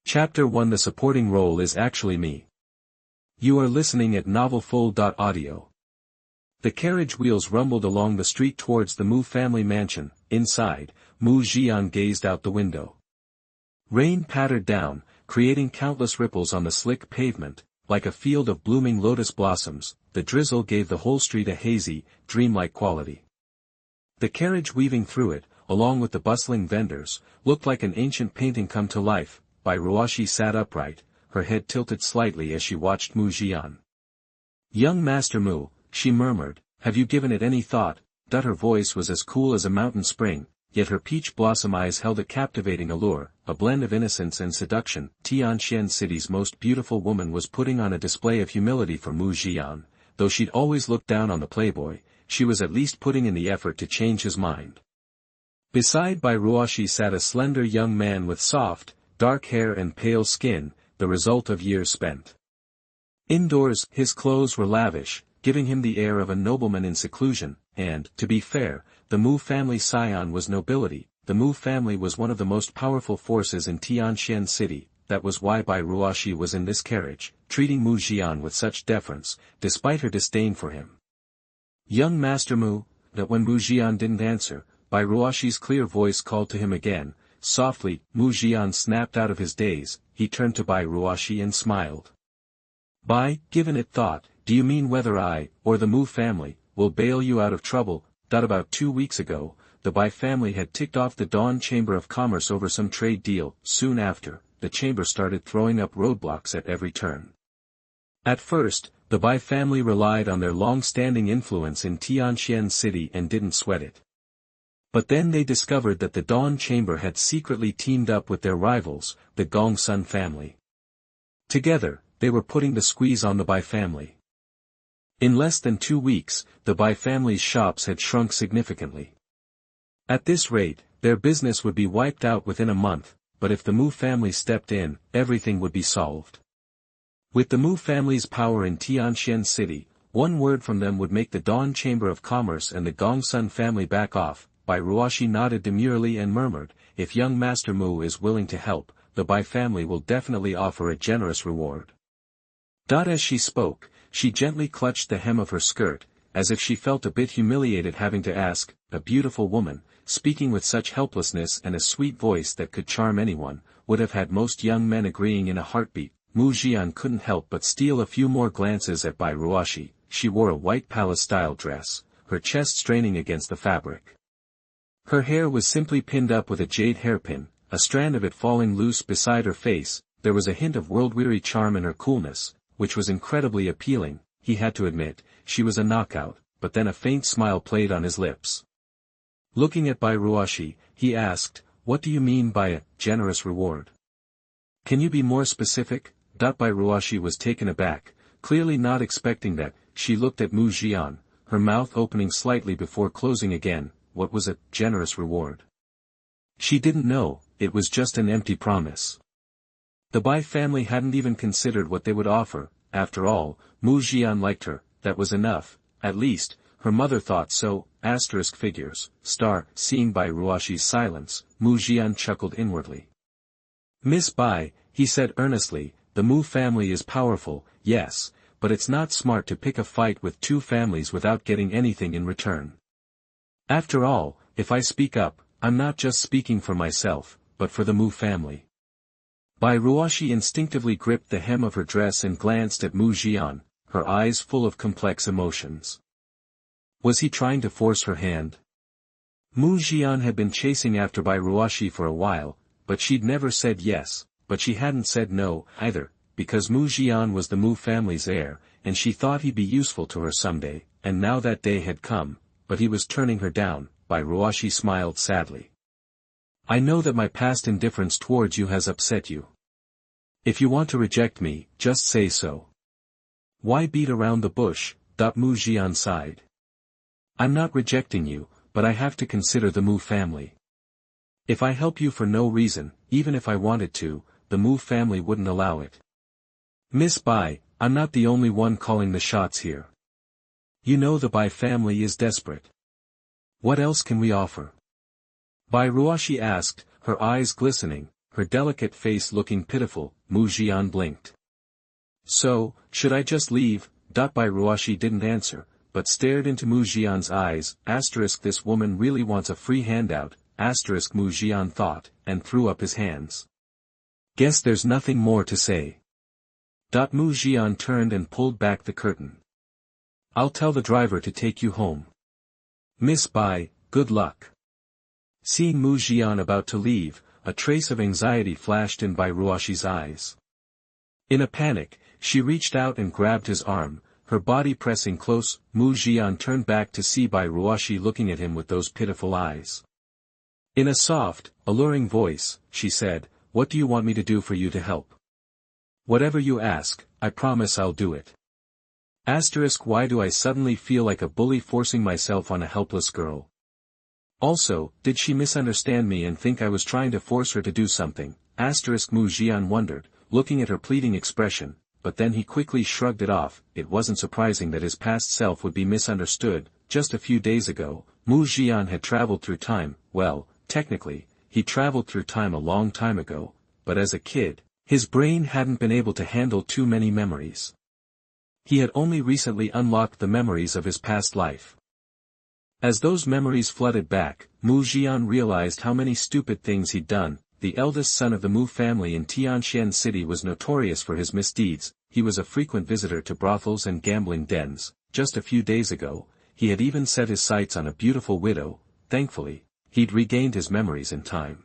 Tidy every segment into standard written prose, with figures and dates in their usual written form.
Chapter 1 The supporting role is actually me. You are listening at novelfull.audio. The carriage wheels rumbled along the street towards the Mu family mansion. Inside, Mu Zhian gazed out the window. Rain pattered down, creating countless ripples on the slick pavement, like a field of blooming lotus blossoms. The drizzle gave the whole street a hazy, dreamlike quality. The carriage weaving through it, along with the bustling vendors, looked like an ancient painting come to life. Ruoxi sat upright, her head tilted slightly as she watched Mu Zhian. "Young Master Mu," she murmured, "have you given it any thought?" Her voice was as cool as a mountain spring, yet her peach blossom eyes held a captivating allure, a blend of innocence and seduction. Tianxian City's most beautiful woman was putting on a display of humility for Mu Zhian. Though she'd always looked down on the playboy, she was at least putting in the effort to change his mind. Beside Ruoxi sat a slender young man with soft, dark hair and pale skin, the result of years spent indoors. His clothes were lavish, giving him the air of a nobleman in seclusion, and, to be fair, the Mu family scion was nobility. The Mu family was one of the most powerful forces in Tianxian City. That was why Ruoxi was in this carriage, treating Mu Zhian with such deference, despite her disdain for him. "Young Master Mu," that when Mu Zhian didn't answer, Ruoxi's clear voice called to him again. Softly, Mu Zhian snapped out of his daze. He turned to Ruoxi and smiled. "Given it thought, do you mean whether I, or the Mu family, will bail you out of trouble?" About 2 weeks ago, the Bai family had ticked off the Dawn Chamber of Commerce over some trade deal. Soon after, the chamber started throwing up roadblocks at every turn. At first, the Bai family relied on their long-standing influence in Tianxian City and didn't sweat it. But then they discovered that the Dawn Chamber had secretly teamed up with their rivals, the Gongsun family. Together, they were putting the squeeze on the Bai family. In less than 2 weeks, the Bai family's shops had shrunk significantly. At this rate, their business would be wiped out within a month, but if the Mu family stepped in, everything would be solved. With the Mu family's power in Tianxian City, one word from them would make the Dawn Chamber of Commerce and the Gongsun family back off. Ruoxi nodded demurely and murmured, "If young Master Mu is willing to help, the Bai family will definitely offer a generous reward." As she spoke, she gently clutched the hem of her skirt, as if she felt a bit humiliated having to ask. A beautiful woman, speaking with such helplessness and a sweet voice that could charm anyone, would have had most young men agreeing in a heartbeat. Mu Zhian couldn't help but steal a few more glances at Ruoxi. She wore a white palace-style dress, her chest straining against the fabric. Her hair was simply pinned up with a jade hairpin, a strand of it falling loose beside her face. There was a hint of world-weary charm in her coolness, which was incredibly appealing. He had to admit, she was a knockout, but then a faint smile played on his lips. Looking at Ruoxi, he asked, "What do you mean by a generous reward? Can you be more specific?" Ruoxi was taken aback, clearly not expecting that. She looked at Mu Zhian, her mouth opening slightly before closing again. What was a generous reward? She didn't know. It was just an empty promise. The Bai family hadn't even considered what they would offer. After all, Mu Zhian liked her. That was enough. At least, her mother thought so. Figures. Seeing Ruoxi's silence, Mu Zhian chuckled inwardly. "Miss Bai," he said earnestly, "the Mu family is powerful, yes, but it's not smart to pick a fight with 2 families without getting anything in return. After all, if I speak up, I'm not just speaking for myself, but for the Mu family." Ruoxi instinctively gripped the hem of her dress and glanced at Mu Zhian, her eyes full of complex emotions. Was he trying to force her hand? Mu Zhian had been chasing after Ruoxi for a while, but she'd never said yes, but she hadn't said no, either, because Mu Zhian was the Mu family's heir, and she thought he'd be useful to her someday, and now that day had come. But he was turning her down. Ruoxi smiled sadly. "I know that my past indifference towards you has upset you. If you want to reject me, just say so. Why beat around the bush?" Mu Zhian sighed. "I'm not rejecting you, but I have to consider the Mu family. If I help you for no reason, even if I wanted to, the Mu family wouldn't allow it. Miss Bai, I'm not the only one calling the shots here. You know the Bai family is desperate. What else can we offer?" Ruoxi asked, her eyes glistening, her delicate face looking pitiful. Mu Zhian blinked. So, should I just leave? Ruoxi didn't answer, but stared into Mu Zhian's eyes. This woman really wants a free handout, Mu Zhian thought, and threw up his hands. Guess there's nothing more to say. Mu Zhian turned and pulled back the curtain. I'll tell the driver to take you home. Miss Bai, good luck. Seeing Mu Zhian about to leave, a trace of anxiety flashed in Bai Ruoxi's eyes. In a panic, she reached out and grabbed his arm, her body pressing close. Mu Zhian turned back to see Bai Ruoxi looking at him with those pitiful eyes. In a soft, alluring voice, she said, "What do you want me to do for you to help?" "Whatever you ask, I promise I'll do it." Why do I suddenly feel like a bully forcing myself on a helpless girl? Also, did she misunderstand me and think I was trying to force her to do something? Mu Zhian wondered, looking at her pleading expression, but then he quickly shrugged it off. It wasn't surprising that his past self would be misunderstood. Just a few days ago, Mu Zhian had traveled through time. Well, technically, he traveled through time a long time ago, but as a kid, his brain hadn't been able to handle too many memories. He had only recently unlocked the memories of his past life. As those memories flooded back, Mu Zhian realized how many stupid things he'd done. The eldest son of the Mu family in Tianxian City was notorious for his misdeeds. He was a frequent visitor to brothels and gambling dens. Just a few days ago, he had even set his sights on a beautiful widow. Thankfully, he'd regained his memories in time.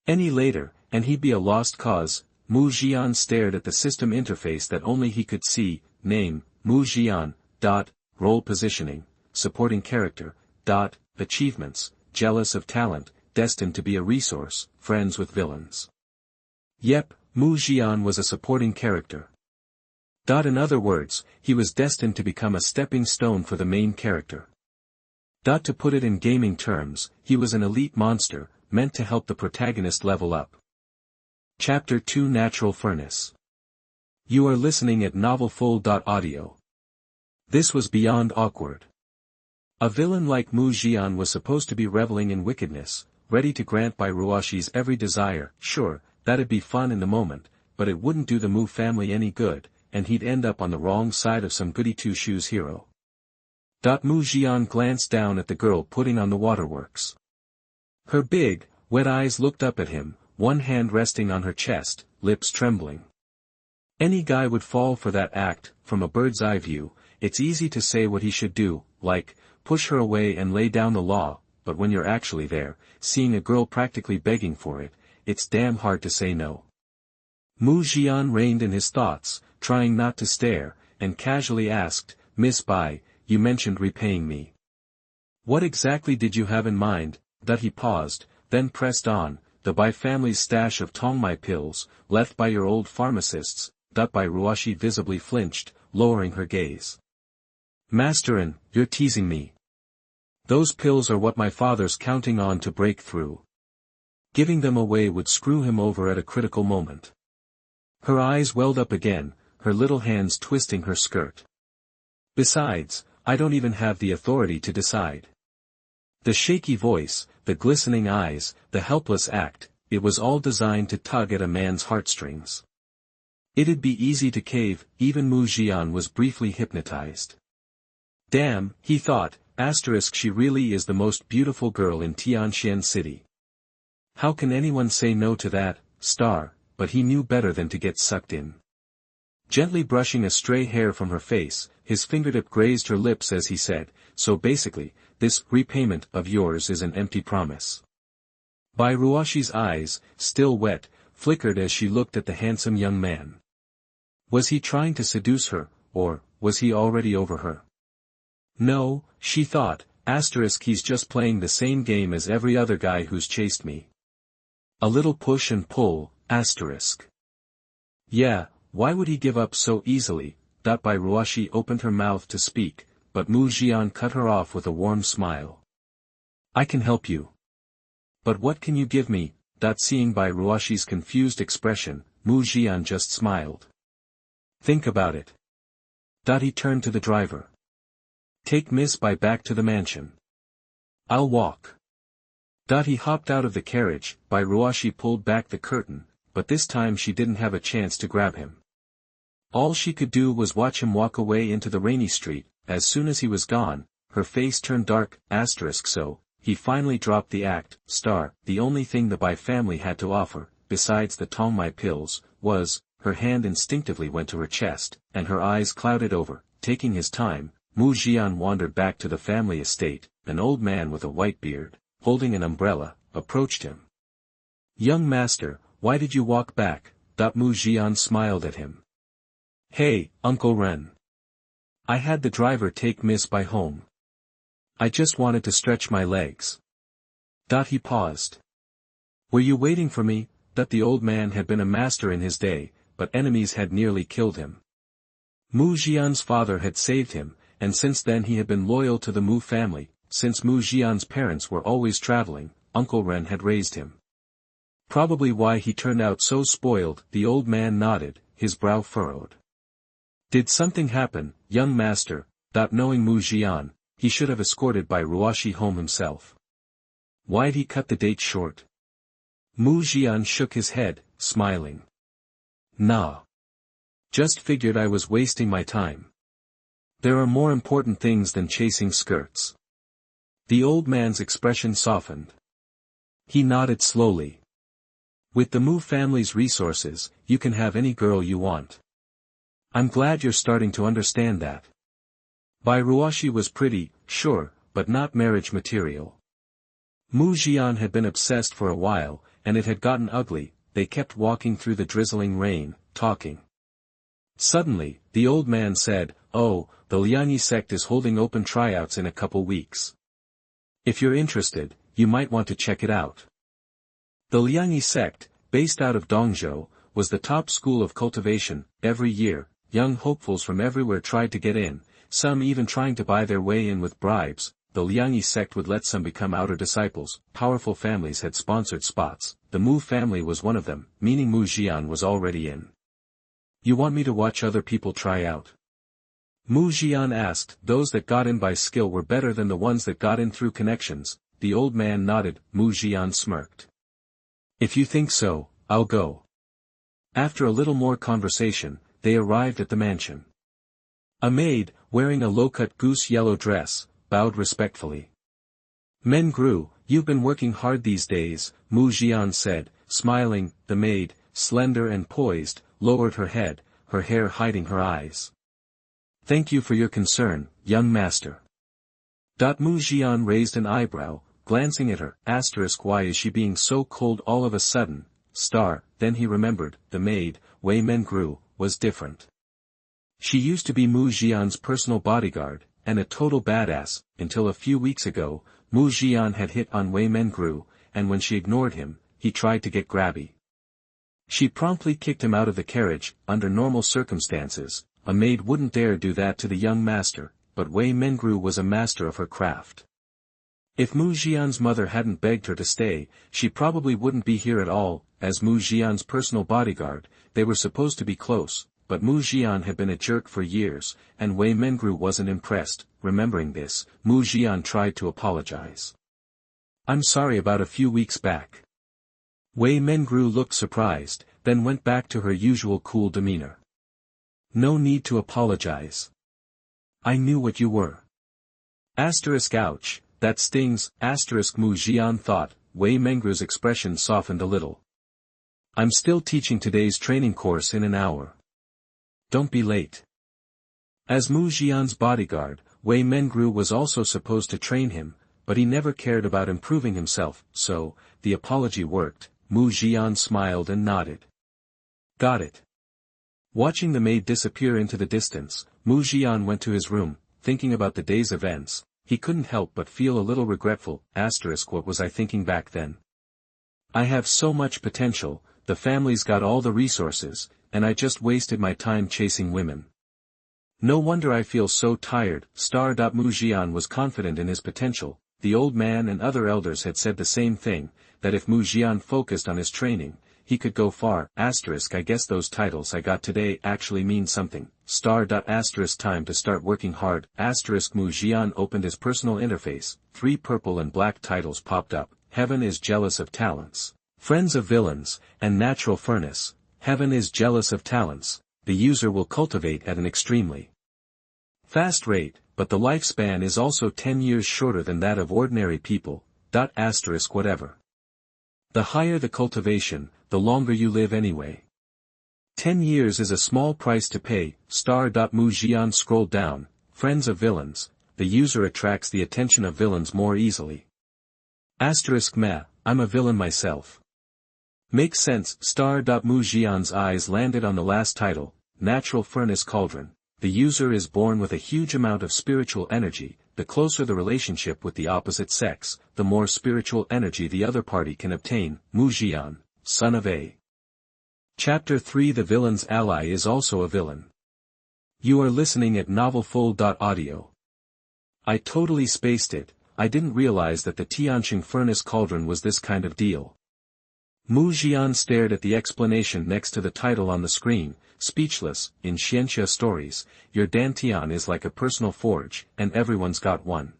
Any later, and he'd be a lost cause. Mu Zhian stared at the system interface that only he could see. Name, Mu Zhian. Role positioning, supporting character. Achievements, jealous of talent, destined to be a resource, friends with villains. Yep, Mu Zhian was a supporting character. In other words, he was destined to become a stepping stone for the main character. To put it in gaming terms, he was an elite monster, meant to help the protagonist level up. Chapter 2 Natural Furnace. You are listening at novelfull.audio. This was beyond awkward. A villain like Mu Zhian was supposed to be reveling in wickedness, ready to grant Bai Ruoxi's every desire. Sure, that'd be fun in the moment, but it wouldn't do the Mu family any good, and he'd end up on the wrong side of some goody-two-shoes hero. Mu Zhian glanced down at the girl putting on the waterworks. Her big, wet eyes looked up at him, one hand resting on her chest, lips trembling. Any guy would fall for that act. From a bird's eye view, it's easy to say what he should do, like, push her away and lay down the law, but when you're actually there, seeing a girl practically begging for it, it's damn hard to say no. Mu Zhian reined in his thoughts, trying not to stare, and casually asked, "Miss Bai, you mentioned repaying me. What exactly did you have in mind?" He paused, then pressed on, "The Bai family's stash of Tongmai pills, left by your old pharmacists." Bai Ruoxi visibly flinched, lowering her gaze. "Masterin, you're teasing me. Those pills are what my father's counting on to break through. Giving them away would screw him over at a critical moment." Her eyes welled up again, her little hands twisting her skirt. "Besides, I don't even have the authority to decide." The shaky voice, the glistening eyes, the helpless act, it was all designed to tug at a man's heartstrings. It'd be easy to cave. Even Mu Zhian was briefly hypnotized. Damn, he thought, she really is the most beautiful girl in Tianxian City. How can anyone say no to that, star? But he knew better than to get sucked in. Gently brushing a stray hair from her face, his fingertip grazed her lips as he said, "So basically, this repayment of yours is an empty promise." Bai Ruoxi's eyes, still wet, flickered as she looked at the handsome young man. Was he trying to seduce her, or was he already over her? No, she thought, he's just playing the same game as every other guy who's chased me. A little push and pull, Yeah, why would he give up so easily? Bai Ruoxi opened her mouth to speak, but Mu Zhian cut her off with a warm smile. "I can help you. But what can you give me?" Seeing Bai Ruoxi's confused expression, Mu Zhian just smiled. "Think about it." He turned to the driver. "Take Miss Bai back to the mansion. I'll walk." He hopped out of the carriage, Ruoxi pulled back the curtain, but this time she didn't have a chance to grab him. All she could do was watch him walk away into the rainy street. As soon as he was gone, her face turned dark, so, he finally dropped the act. The only thing the Bai family had to offer, besides the Tongmai pills, was, her hand instinctively went to her chest, and her eyes clouded over. Taking his time, Mu Zhian wandered back to the family estate. An old man with a white beard, holding an umbrella, approached him. "Young master, why did you walk back?" Mu Zhian smiled at him. "Hey, Uncle Ren. I had the driver take Miss Bai home. I just wanted to stretch my legs." He paused. "Were you waiting for me?" The old man had been a master in his day, but enemies had nearly killed him. Mu Zhian's father had saved him, and since then he had been loyal to the Mu family. Since Mu Zhian's parents were always traveling, Uncle Ren had raised him. Probably why he turned out so spoiled. The old man nodded, his brow furrowed. "Did something happen, young master?" Knowing Mu Zhian, he should have escorted Ruoxi home himself. Why'd he cut the date short? Mu Zhian shook his head, smiling. "Nah. Just figured I was wasting my time. There are more important things than chasing skirts." The old man's expression softened. He nodded slowly. "With the Mu family's resources, you can have any girl you want. I'm glad you're starting to understand that." Ruoxi was pretty, sure, but not marriage material. Mu Zhian had been obsessed for a while, and it had gotten ugly. They kept walking through the drizzling rain, talking. Suddenly, the old man said, "Oh, the Liangyi sect is holding open tryouts in a couple weeks. If you're interested, you might want to check it out." The Liangyi sect, based out of Dongzhou, was the top school of cultivation. Every year, young hopefuls from everywhere tried to get in, some even trying to buy their way in with bribes. The Liangyi sect would let some become outer disciples. Powerful families had sponsored spots. The Mu family was one of them, meaning Mu Zhian was already in. "You want me to watch other people try out?" Mu Zhian asked. "Those that got in by skill were better than the ones that got in through connections." The old man nodded. Mu Zhian smirked. "If you think so, I'll go." After a little more conversation, they arrived at the mansion. A maid, wearing a low-cut goose yellow dress, bowed respectfully. "Mengru, you've been working hard these days," Mu Zhian said, smiling. The maid, slender and poised, lowered her head, her hair hiding her eyes. "Thank you for your concern, young master." Mu Zhian raised an eyebrow, glancing at her. Why is she being so cold all of a sudden? Then he remembered, the maid, Wei Mengru, was different. She used to be Mu Zhian's personal bodyguard, and a total badass, until a few weeks ago. Mu Zhian had hit on Wei Mengru, and when she ignored him, he tried to get grabby. She promptly kicked him out of the carriage. Under normal circumstances, a maid wouldn't dare do that to the young master, but Wei Mengru was a master of her craft. If Mu Zhian's mother hadn't begged her to stay, she probably wouldn't be here at all. As Mu Zhian's personal bodyguard, they were supposed to be close, but Mu Zhian had been a jerk for years, and Wei Mengru wasn't impressed. Remembering this, Mu Zhian tried to apologize. "I'm sorry about a few weeks back." Wei Mengru looked surprised, then went back to her usual cool demeanor. "No need to apologize. I knew what you were." Ouch, that stings. Mu Zhian thought. Wei Mengru's expression softened a little. "I'm still teaching today's training course in an hour. Don't be late." As Mu Zhian's bodyguard, Wei Mengru was also supposed to train him, but he never cared about improving himself, so, the apology worked. Mu Zhian smiled and nodded. "Got it." Watching the maid disappear into the distance, Mu Zhian went to his room, thinking about the day's events. He couldn't help but feel a little regretful. What was I thinking back then? I have so much potential, the family's got all the resources, and I just wasted my time chasing women. No wonder I feel so tired. Mu Zhian was confident in his potential. The old man and other elders had said the same thing, that if Mu Zhian focused on his training, he could go far. I guess those titles I got today actually mean something. Time to start working hard. Mu Zhian opened his personal interface. 3 purple and black titles popped up. heaven is jealous of talents. Friends of villains, and natural furnace, heaven is jealous of talents, the user will cultivate at an extremely fast rate, but the lifespan is also 10 years shorter than that of ordinary people, whatever. The higher the cultivation, the longer you live anyway. 10 years is a small price to pay, Mu Zhian scrolled down, friends of villains, the user attracts the attention of villains more easily. Meh, I'm a villain myself. Makes sense, Mu Zhian's eyes landed on the last title, Natural Furnace Cauldron. The user is born with a huge amount of spiritual energy, the closer the relationship with the opposite sex, the more spiritual energy the other party can obtain, Mu Zhian, son of A. Chapter 3 The villain's ally is also a villain. You are listening at novelfull.audio. I totally spaced it, I didn't realize that the Tianqing Furnace Cauldron was this kind of deal. Mu Zhian stared at the explanation next to the title on the screen, speechless. In Xianxia stories, your Dantian is like a personal forge, and everyone's got one.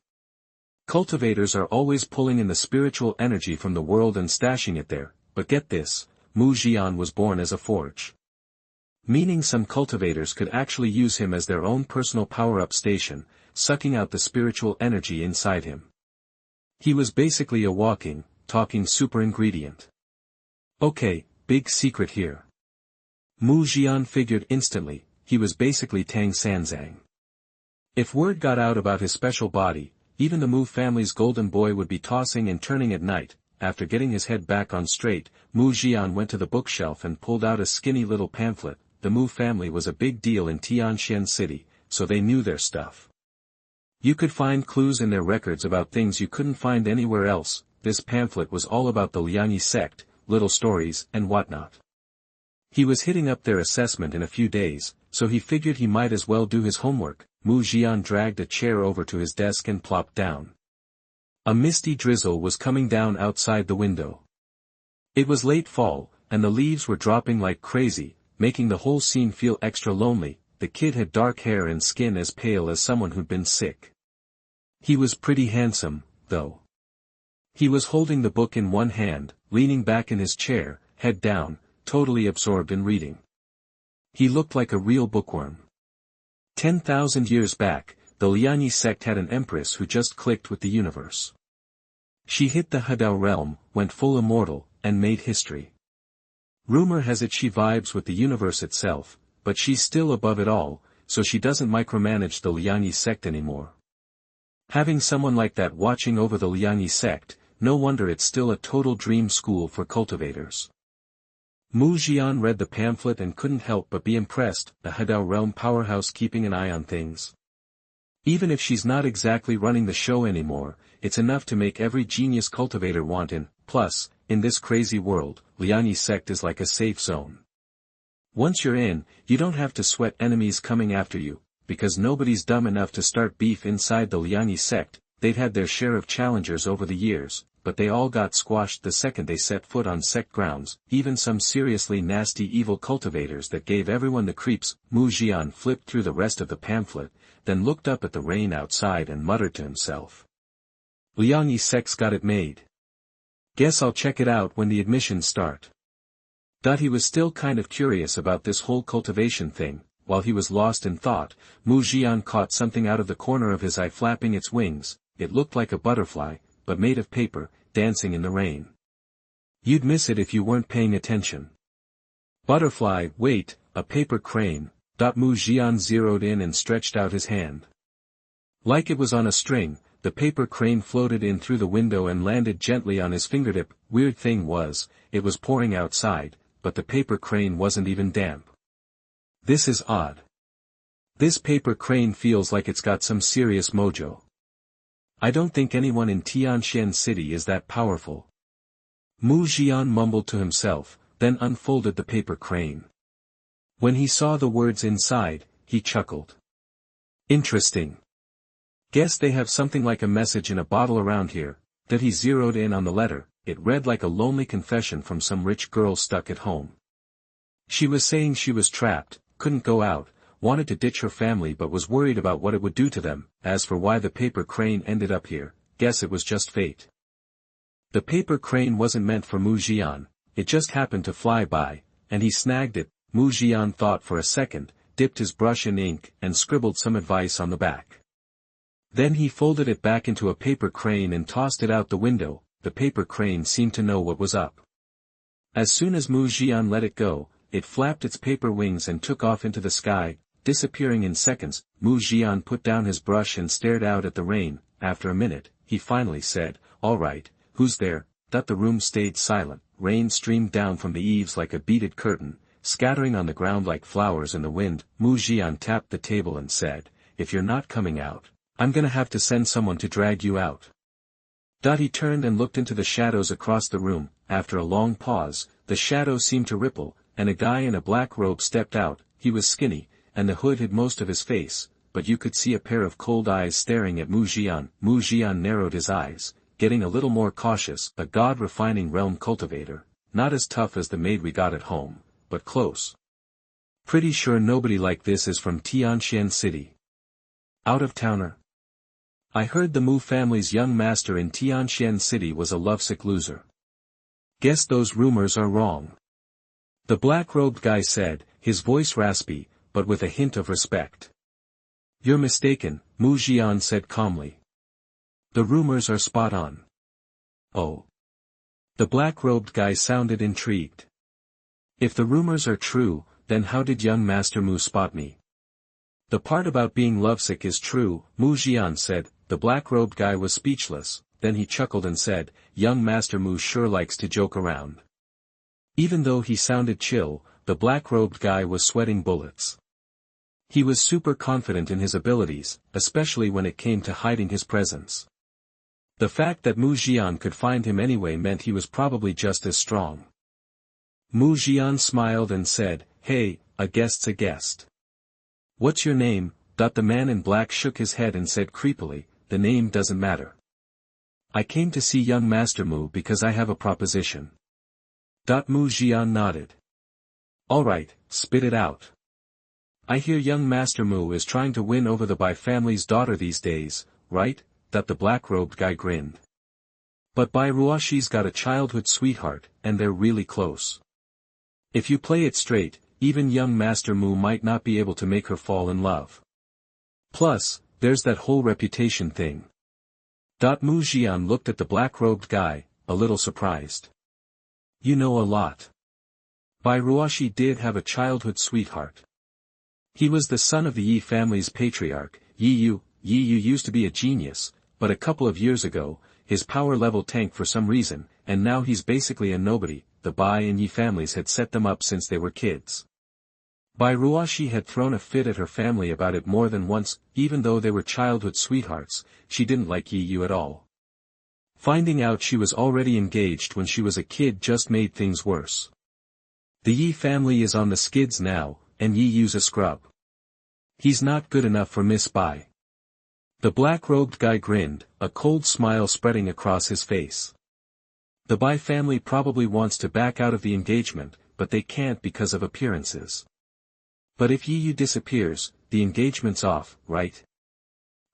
Cultivators are always pulling in the spiritual energy from the world and stashing it there, but get this, Mu Zhian was born as a forge. Meaning some cultivators could actually use him as their own personal power-up station, sucking out the spiritual energy inside him. He was basically a walking, talking super ingredient. Okay, big secret here. Mu Zhian figured instantly, he was basically Tang Sanzang. If word got out about his special body, even the Mu family's golden boy would be tossing and turning at night. After getting his head back on straight, Mu Zhian went to the bookshelf and pulled out a skinny little pamphlet. The Mu family was a big deal in Tianqian City, so they knew their stuff. You could find clues in their records about things you couldn't find anywhere else. This pamphlet was all about the Liangyi sect, little stories, and whatnot. He was hitting up their assessment in a few days, so he figured he might as well do his homework. Mu Zhian dragged a chair over to his desk and plopped down. A misty drizzle was coming down outside the window. It was late fall, and the leaves were dropping like crazy, making the whole scene feel extra lonely. The kid had dark hair and skin as pale as someone who'd been sick. He was pretty handsome, though. He was holding the book in one hand, leaning back in his chair, head down, totally absorbed in reading. He looked like a real bookworm. 10,000 years back, the Liangyi sect had an empress who just clicked with the universe. She hit the Hadao realm, went full immortal, and made history. Rumor has it she vibes with the universe itself, but she's still above it all, so she doesn't micromanage the Liangyi sect anymore. Having someone like that watching over the Liangyi sect, no wonder it's still a total dream school for cultivators. Mu Zhian read the pamphlet and couldn't help but be impressed, the Hadao realm powerhouse keeping an eye on things. Even if she's not exactly running the show anymore, it's enough to make every genius cultivator want in. Plus, in this crazy world, Liangyi sect is like a safe zone. Once you're in, you don't have to sweat enemies coming after you, because nobody's dumb enough to start beef inside the Liangyi sect. They'd had their share of challengers over the years, but they all got squashed the second they set foot on sect grounds, even some seriously nasty evil cultivators that gave everyone the creeps. Mu Zhian flipped through the rest of the pamphlet, then looked up at the rain outside and muttered to himself. Liangyi sect's got it made. Guess I'll check it out when the admissions start. He was still kind of curious about this whole cultivation thing. While he was lost in thought, Mu Zhian caught something out of the corner of his eye flapping its wings. It looked like a butterfly, but made of paper, dancing in the rain. You'd miss it if you weren't paying attention. Butterfly, wait, a paper crane. Mu Zhian zeroed in and stretched out his hand. Like it was on a string, the paper crane floated in through the window and landed gently on his fingertip. Weird thing was, it was pouring outside, but the paper crane wasn't even damp. This is odd. This paper crane feels like it's got some serious mojo. I don't think anyone in Tianqian City is that powerful. Mu Zhian mumbled to himself, then unfolded the paper crane. When he saw the words inside, he chuckled. Interesting. Guess they have something like a message in a bottle around here. That he zeroed in on the letter. It read like a lonely confession from some rich girl stuck at home. She was saying she was trapped, couldn't go out, wanted to ditch her family but was worried about what it would do to them. As for why the paper crane ended up here, guess it was just fate. The paper crane wasn't meant for Mu Zhian, it just happened to fly by, and he snagged it. Mu Zhian thought for a second, dipped his brush in ink and scribbled some advice on the back. Then he folded it back into a paper crane and tossed it out the window. The paper crane seemed to know what was up. As soon as Mu Zhian let it go, it flapped its paper wings and took off into the sky, disappearing in seconds. Mu Zhian put down his brush and stared out at the rain. After a minute, he finally said, "All right, who's there?" The room stayed silent. Rain streamed down from the eaves like a beaded curtain, scattering on the ground like flowers in the wind. Mu Zhian tapped the table and said, "If you're not coming out, I'm gonna have to send someone to drag you out." He turned and looked into the shadows across the room. After a long pause, the shadows seemed to ripple, and a guy in a black robe stepped out. He was skinny, and the hood hid most of his face, but you could see a pair of cold eyes staring at Mu Zhian. Mu Zhian narrowed his eyes, getting a little more cautious. A god-refining realm cultivator, not as tough as the maid we got at home, but close. Pretty sure nobody like this is from Tianxian City. Out-of-towner? I heard the Mu family's young master in Tianxian City was a lovesick loser. Guess those rumors are wrong. The black-robed guy said, his voice raspy, but with a hint of respect. You're mistaken, Mu Zhian said calmly. The rumors are spot on. Oh. The black-robed guy sounded intrigued. If the rumors are true, then how did young Master Mu spot me? The part about being lovesick is true, Mu Zhian said. The black-robed guy was speechless, then he chuckled and said, young Master Mu sure likes to joke around. Even though he sounded chill, the black-robed guy was sweating bullets. He was super confident in his abilities, especially when it came to hiding his presence. The fact that Mu Zhian could find him anyway meant he was probably just as strong. Mu Zhian smiled and said, hey, a guest's a guest. What's your name? The man in black shook his head and said creepily, the name doesn't matter. I came to see young Master Mu because I have a proposition. Mu Zhian nodded. Alright, spit it out. I hear young Master Mu is trying to win over the Bai family's daughter these days, right? The black-robed guy grinned. But Bai Ruoxi's got a childhood sweetheart, and they're really close. If you play it straight, even young Master Mu might not be able to make her fall in love. Plus, there's that whole reputation thing. Mu Zhian looked at the black-robed guy, a little surprised. You know a lot. Bai Ruoxi did have a childhood sweetheart. He was the son of the Yi family's patriarch, Yi Yu. Yi Yu used to be a genius, but a couple of years ago, his power level tanked for some reason, and now he's basically a nobody. The Bai and Yi families had set them up since they were kids. Bai Ruoxi had thrown a fit at her family about it more than once. Even though they were childhood sweethearts, she didn't like Yi Yu at all. Finding out she was already engaged when she was a kid just made things worse. The Yi family is on the skids now, and Yi Yu's a scrub. He's not good enough for Miss Bai. The black-robed guy grinned, a cold smile spreading across his face. The Bai family probably wants to back out of the engagement, but they can't because of appearances. But if Yi Yu disappears, the engagement's off, right?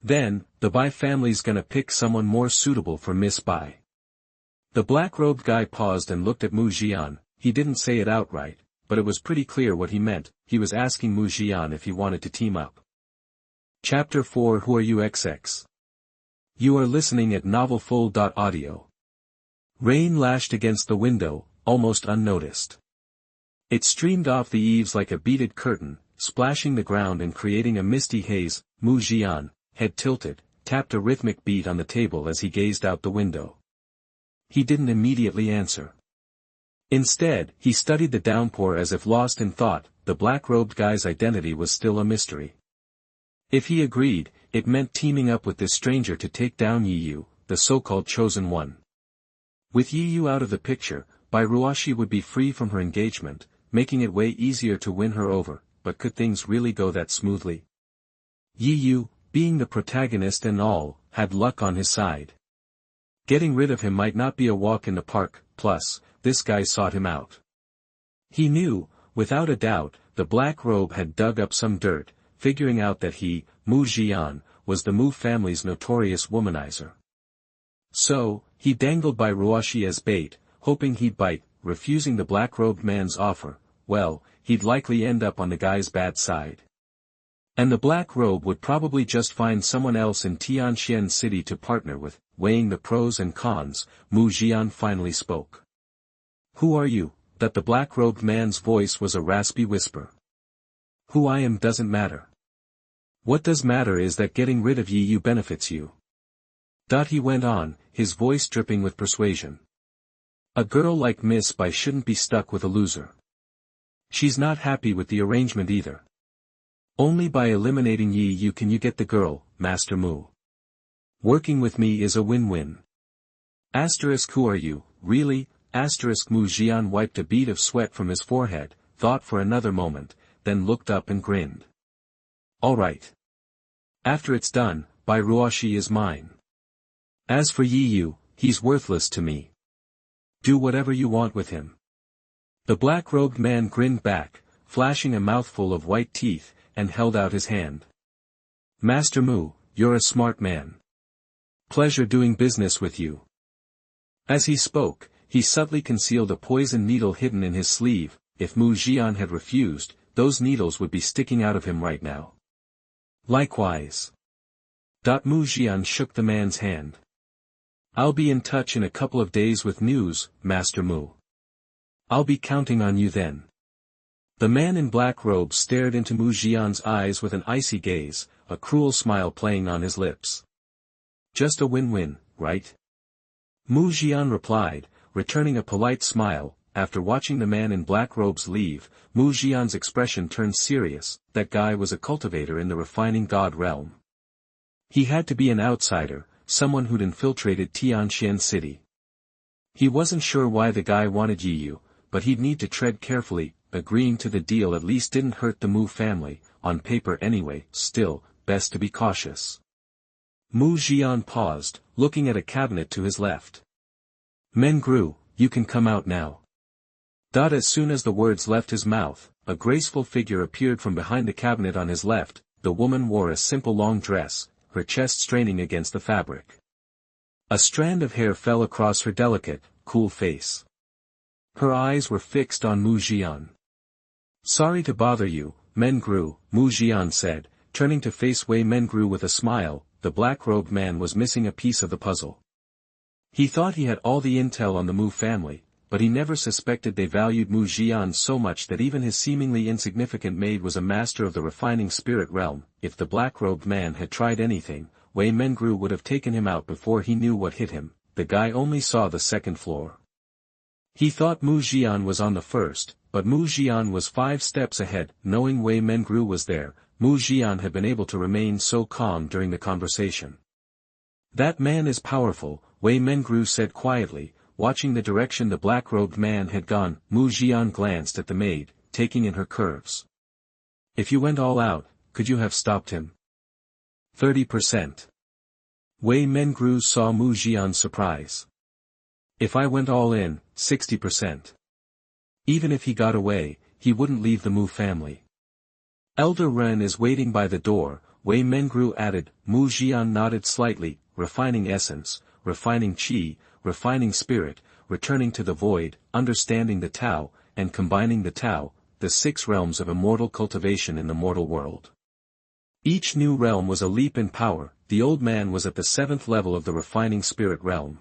Then, the Bai family's gonna pick someone more suitable for Miss Bai. The black-robed guy paused and looked at Mu Zhian. He didn't say it outright, but it was pretty clear what he meant. He was asking Mu Zhian if he wanted to team up. Chapter 4 Who are you XX? You are listening at novelfull.audio. Rain lashed against the window, almost unnoticed. It streamed off the eaves like a beaded curtain, splashing the ground and creating a misty haze. Mu Zhian, head tilted, tapped a rhythmic beat on the table as he gazed out the window. He didn't immediately answer. Instead, he studied the downpour as if lost in thought. The black-robed guy's identity was still a mystery. If he agreed, it meant teaming up with this stranger to take down Yi Yu, the so-called chosen one. With Yi Yu out of the picture, Bai Ruoxi would be free from her engagement, making it way easier to win her over. But could things really go that smoothly? Yi Yu, being the protagonist and all, had luck on his side. Getting rid of him might not be a walk in the park. Plus, this guy sought him out. He knew, without a doubt, the black robe had dug up some dirt, figuring out that he, Mu Zhian, was the Mu family's notorious womanizer. So, he dangled Bai Ruoxi as bait, hoping he'd bite, refusing the black-robed man's offer. Well, he'd likely end up on the guy's bad side. And the black robe would probably just find someone else in Tianxian City to partner with. Weighing the pros and cons, Mu Zhian finally spoke. Who are you? That the black-robed man's voice was a raspy whisper. Who I am doesn't matter. What does matter is that getting rid of you benefits you. He went on, his voice dripping with persuasion. A girl like Miss Bai shouldn't be stuck with a loser. She's not happy with the arrangement either. Only by eliminating you can you get the girl, Master Mu. Working with me is a win-win. Who are you, really? Mu Zhian wiped a bead of sweat from his forehead, thought for another moment, then looked up and grinned. All right. After it's done, Bai Ruoxi is mine. As for Yu, he's worthless to me. Do whatever you want with him. The black-robed man grinned back, flashing a mouthful of white teeth, and held out his hand. Master Mu, you're a smart man. Pleasure doing business with you. As he spoke, he subtly concealed a poison needle hidden in his sleeve. If Mu Zhian had refused, those needles would be sticking out of him right now. Likewise. Mu Zhian shook the man's hand. I'll be in touch in a couple of days with news, Master Mu. I'll be counting on you then. The man in black robe stared into Mu Zhian's eyes with an icy gaze, a cruel smile playing on his lips. Just a win-win, right? Mu Zhian replied, returning a polite smile. After watching the man in black robes leave, Mu Zhian's expression turned serious. That guy was a cultivator in the refining god realm. He had to be an outsider, someone who'd infiltrated Tianxian City. He wasn't sure why the guy wanted Yu, but he'd need to tread carefully. Agreeing to the deal at least didn't hurt the Mu family, on paper anyway. Still, best to be cautious. Mu Zhian paused, looking at a cabinet to his left. Mengru, you can come out now. As soon as the words left his mouth, a graceful figure appeared from behind the cabinet on his left. The woman wore a simple long dress, her chest straining against the fabric. A strand of hair fell across her delicate, cool face. Her eyes were fixed on Mu Zhian. Sorry to bother you, Mengru, Mu Zhian said, turning to face Wei Mengru with a smile. The black-robed man was missing a piece of the puzzle. He thought he had all the intel on the Mu family, but he never suspected they valued Mu Zhian so much that even his seemingly insignificant maid was a master of the refining spirit realm. If the black-robed man had tried anything, Wei Mengru would have taken him out before he knew what hit him. The guy only saw the second floor. He thought Mu Zhian was on the first, but Mu Zhian was 5 steps ahead. Knowing Wei Mengru was there, Mu Zhian had been able to remain so calm during the conversation. That man is powerful, Wei Mengru said quietly, watching the direction the black-robed man had gone. Mu Zhian glanced at the maid, taking in her curves. If you went all out, could you have stopped him? 30%. Wei Mengru saw Mu Zhian's surprise. If I went all in, 60%. Even if he got away, he wouldn't leave the Mu family. Elder Ren is waiting by the door, Wei Mengru added. Mu Zhian nodded slightly. Refining essence, refining qi, refining spirit, returning to the void, understanding the Tao, and combining the Tao, the 6 realms of immortal cultivation in the mortal world. Each new realm was a leap in power. The old man was at the 7th level of the refining spirit realm.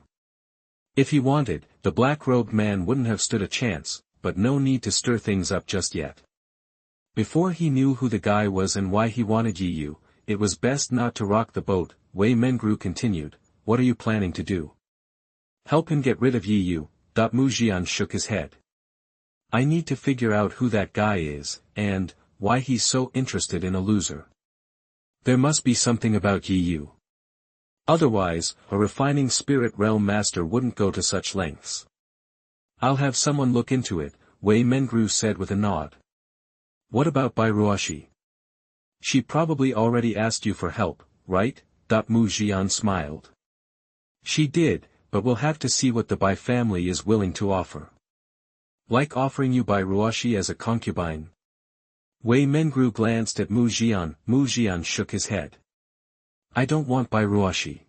If he wanted, the black-robed man wouldn't have stood a chance, but no need to stir things up just yet. Before he knew who the guy was and why he wanted Yu, it was best not to rock the boat. Wei Mengru continued, what are you planning to do? Help him get rid of Yu. Mu Zhian shook his head. I need to figure out who that guy is, and why he's so interested in a loser. There must be something about Yu. Otherwise, a refining spirit realm master wouldn't go to such lengths. I'll have someone look into it, Wei Mengru said with a nod. What about Bai Ruoxi? She probably already asked you for help, right? Mu Zhian smiled. She did, but we'll have to see what the Bai family is willing to offer. Like offering you Bai Ruoxi as a concubine? Wei Mengru glanced at Mu Zhian. Mu Zhian shook his head. I don't want Bai Ruoxi.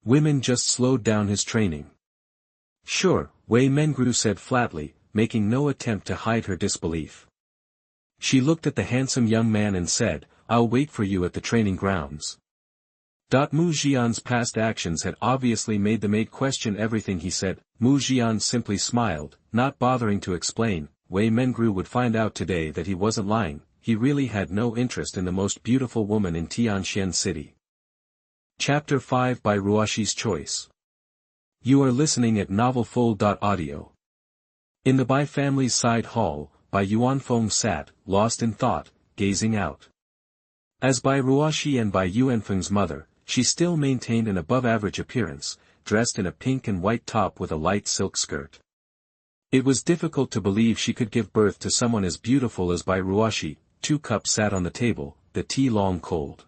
Women just slowed down his training. Sure, Wei Mengru said flatly, making no attempt to hide her disbelief. She looked at the handsome young man and said, I'll wait for you at the training grounds. Mu Zhian's past actions had obviously made the maid question everything he said. Mu Zhian simply smiled, not bothering to explain. Wei Mengru would find out today that he wasn't lying. He really had no interest in the most beautiful woman in Tianxian City. Chapter 5 by Ruoxi's Choice. You are listening at novelfull.audio. In the Bai family's side hall, Bai Yuanfeng sat, lost in thought, gazing out. As Bai Ruoxi and Bai Yuanfeng's mother, she still maintained an above-average appearance, dressed in a pink and white top with a light silk skirt. It was difficult to believe she could give birth to someone as beautiful as Bai Ruoxi. 2 cups sat on the table, the tea long cold.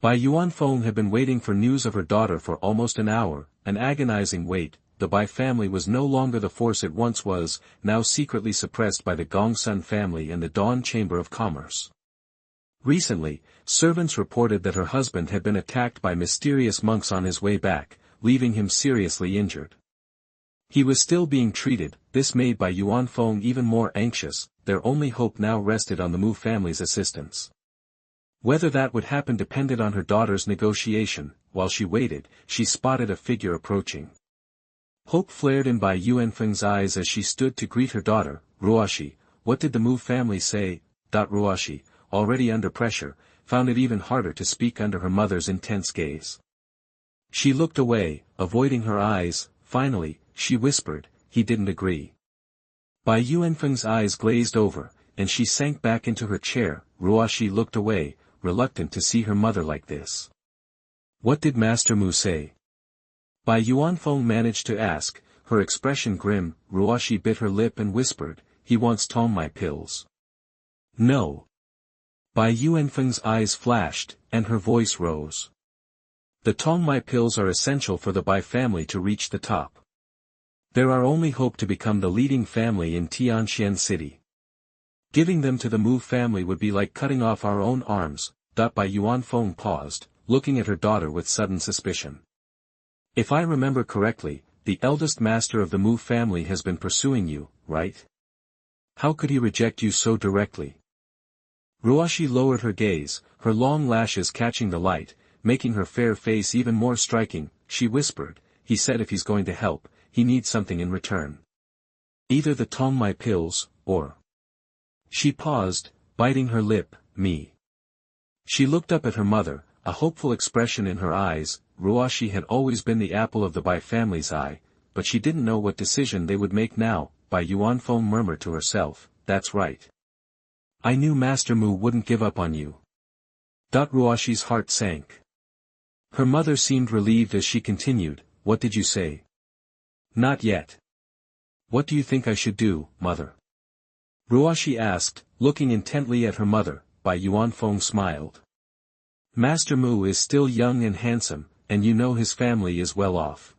Bai Yuanfeng had been waiting for news of her daughter for almost an hour, an agonizing wait. The Bai family was no longer the force it once was, now secretly suppressed by the Gongsun family and the Dawn Chamber of Commerce. Recently, servants reported that her husband had been attacked by mysterious monks on his way back, leaving him seriously injured. He was still being treated. This made Bai Yuanfeng even more anxious. Their only hope now rested on the Mu family's assistance. Whether that would happen depended on her daughter's negotiation. While she waited, she spotted a figure approaching. Hope flared in Bai Yuanfeng's eyes as she stood to greet her daughter. Ruoxi, what did the Mu family say? Ruoxi, already under pressure, found it even harder to speak under her mother's intense gaze. She looked away, avoiding her eyes. Finally, she whispered, he didn't agree. Bai Yuanfeng's eyes glazed over, and she sank back into her chair. Ruoxi looked away, reluctant to see her mother like this. What did Master Mu say? Bai Yuanfeng managed to ask, her expression grim. Ruoxi bit her lip and whispered, he wants Tongmai pills. No. Bai Yuanfeng's eyes flashed, and her voice rose. The Tongmai pills are essential for the Bai family to reach the top. There are only hope to become the leading family in Tianxian City. Giving them to the Mu family would be like cutting off our own arms. Bai Yuanfeng paused, looking at her daughter with sudden suspicion. If I remember correctly, the eldest master of the Mu family has been pursuing you, right? How could he reject you so directly? Ruoxi lowered her gaze, her long lashes catching the light, making her fair face even more striking. She whispered, he said if he's going to help, he needs something in return. Either the Tongmai pills, or... She paused, biting her lip. Me. She looked up at her mother, a hopeful expression in her eyes. Ruoxi had always been the apple of the Bai family's eye, but she didn't know what decision they would make now. Bai Yuanfeng murmured to herself, that's right. I knew Master Mu wouldn't give up on you. Ruoxi's heart sank. Her mother seemed relieved as she continued, what did you say? Not yet. What do you think I should do, mother? Ruoxi asked, looking intently at her mother. Bai Yuanfeng smiled. Master Mu is still young and handsome, and you know his family is well off.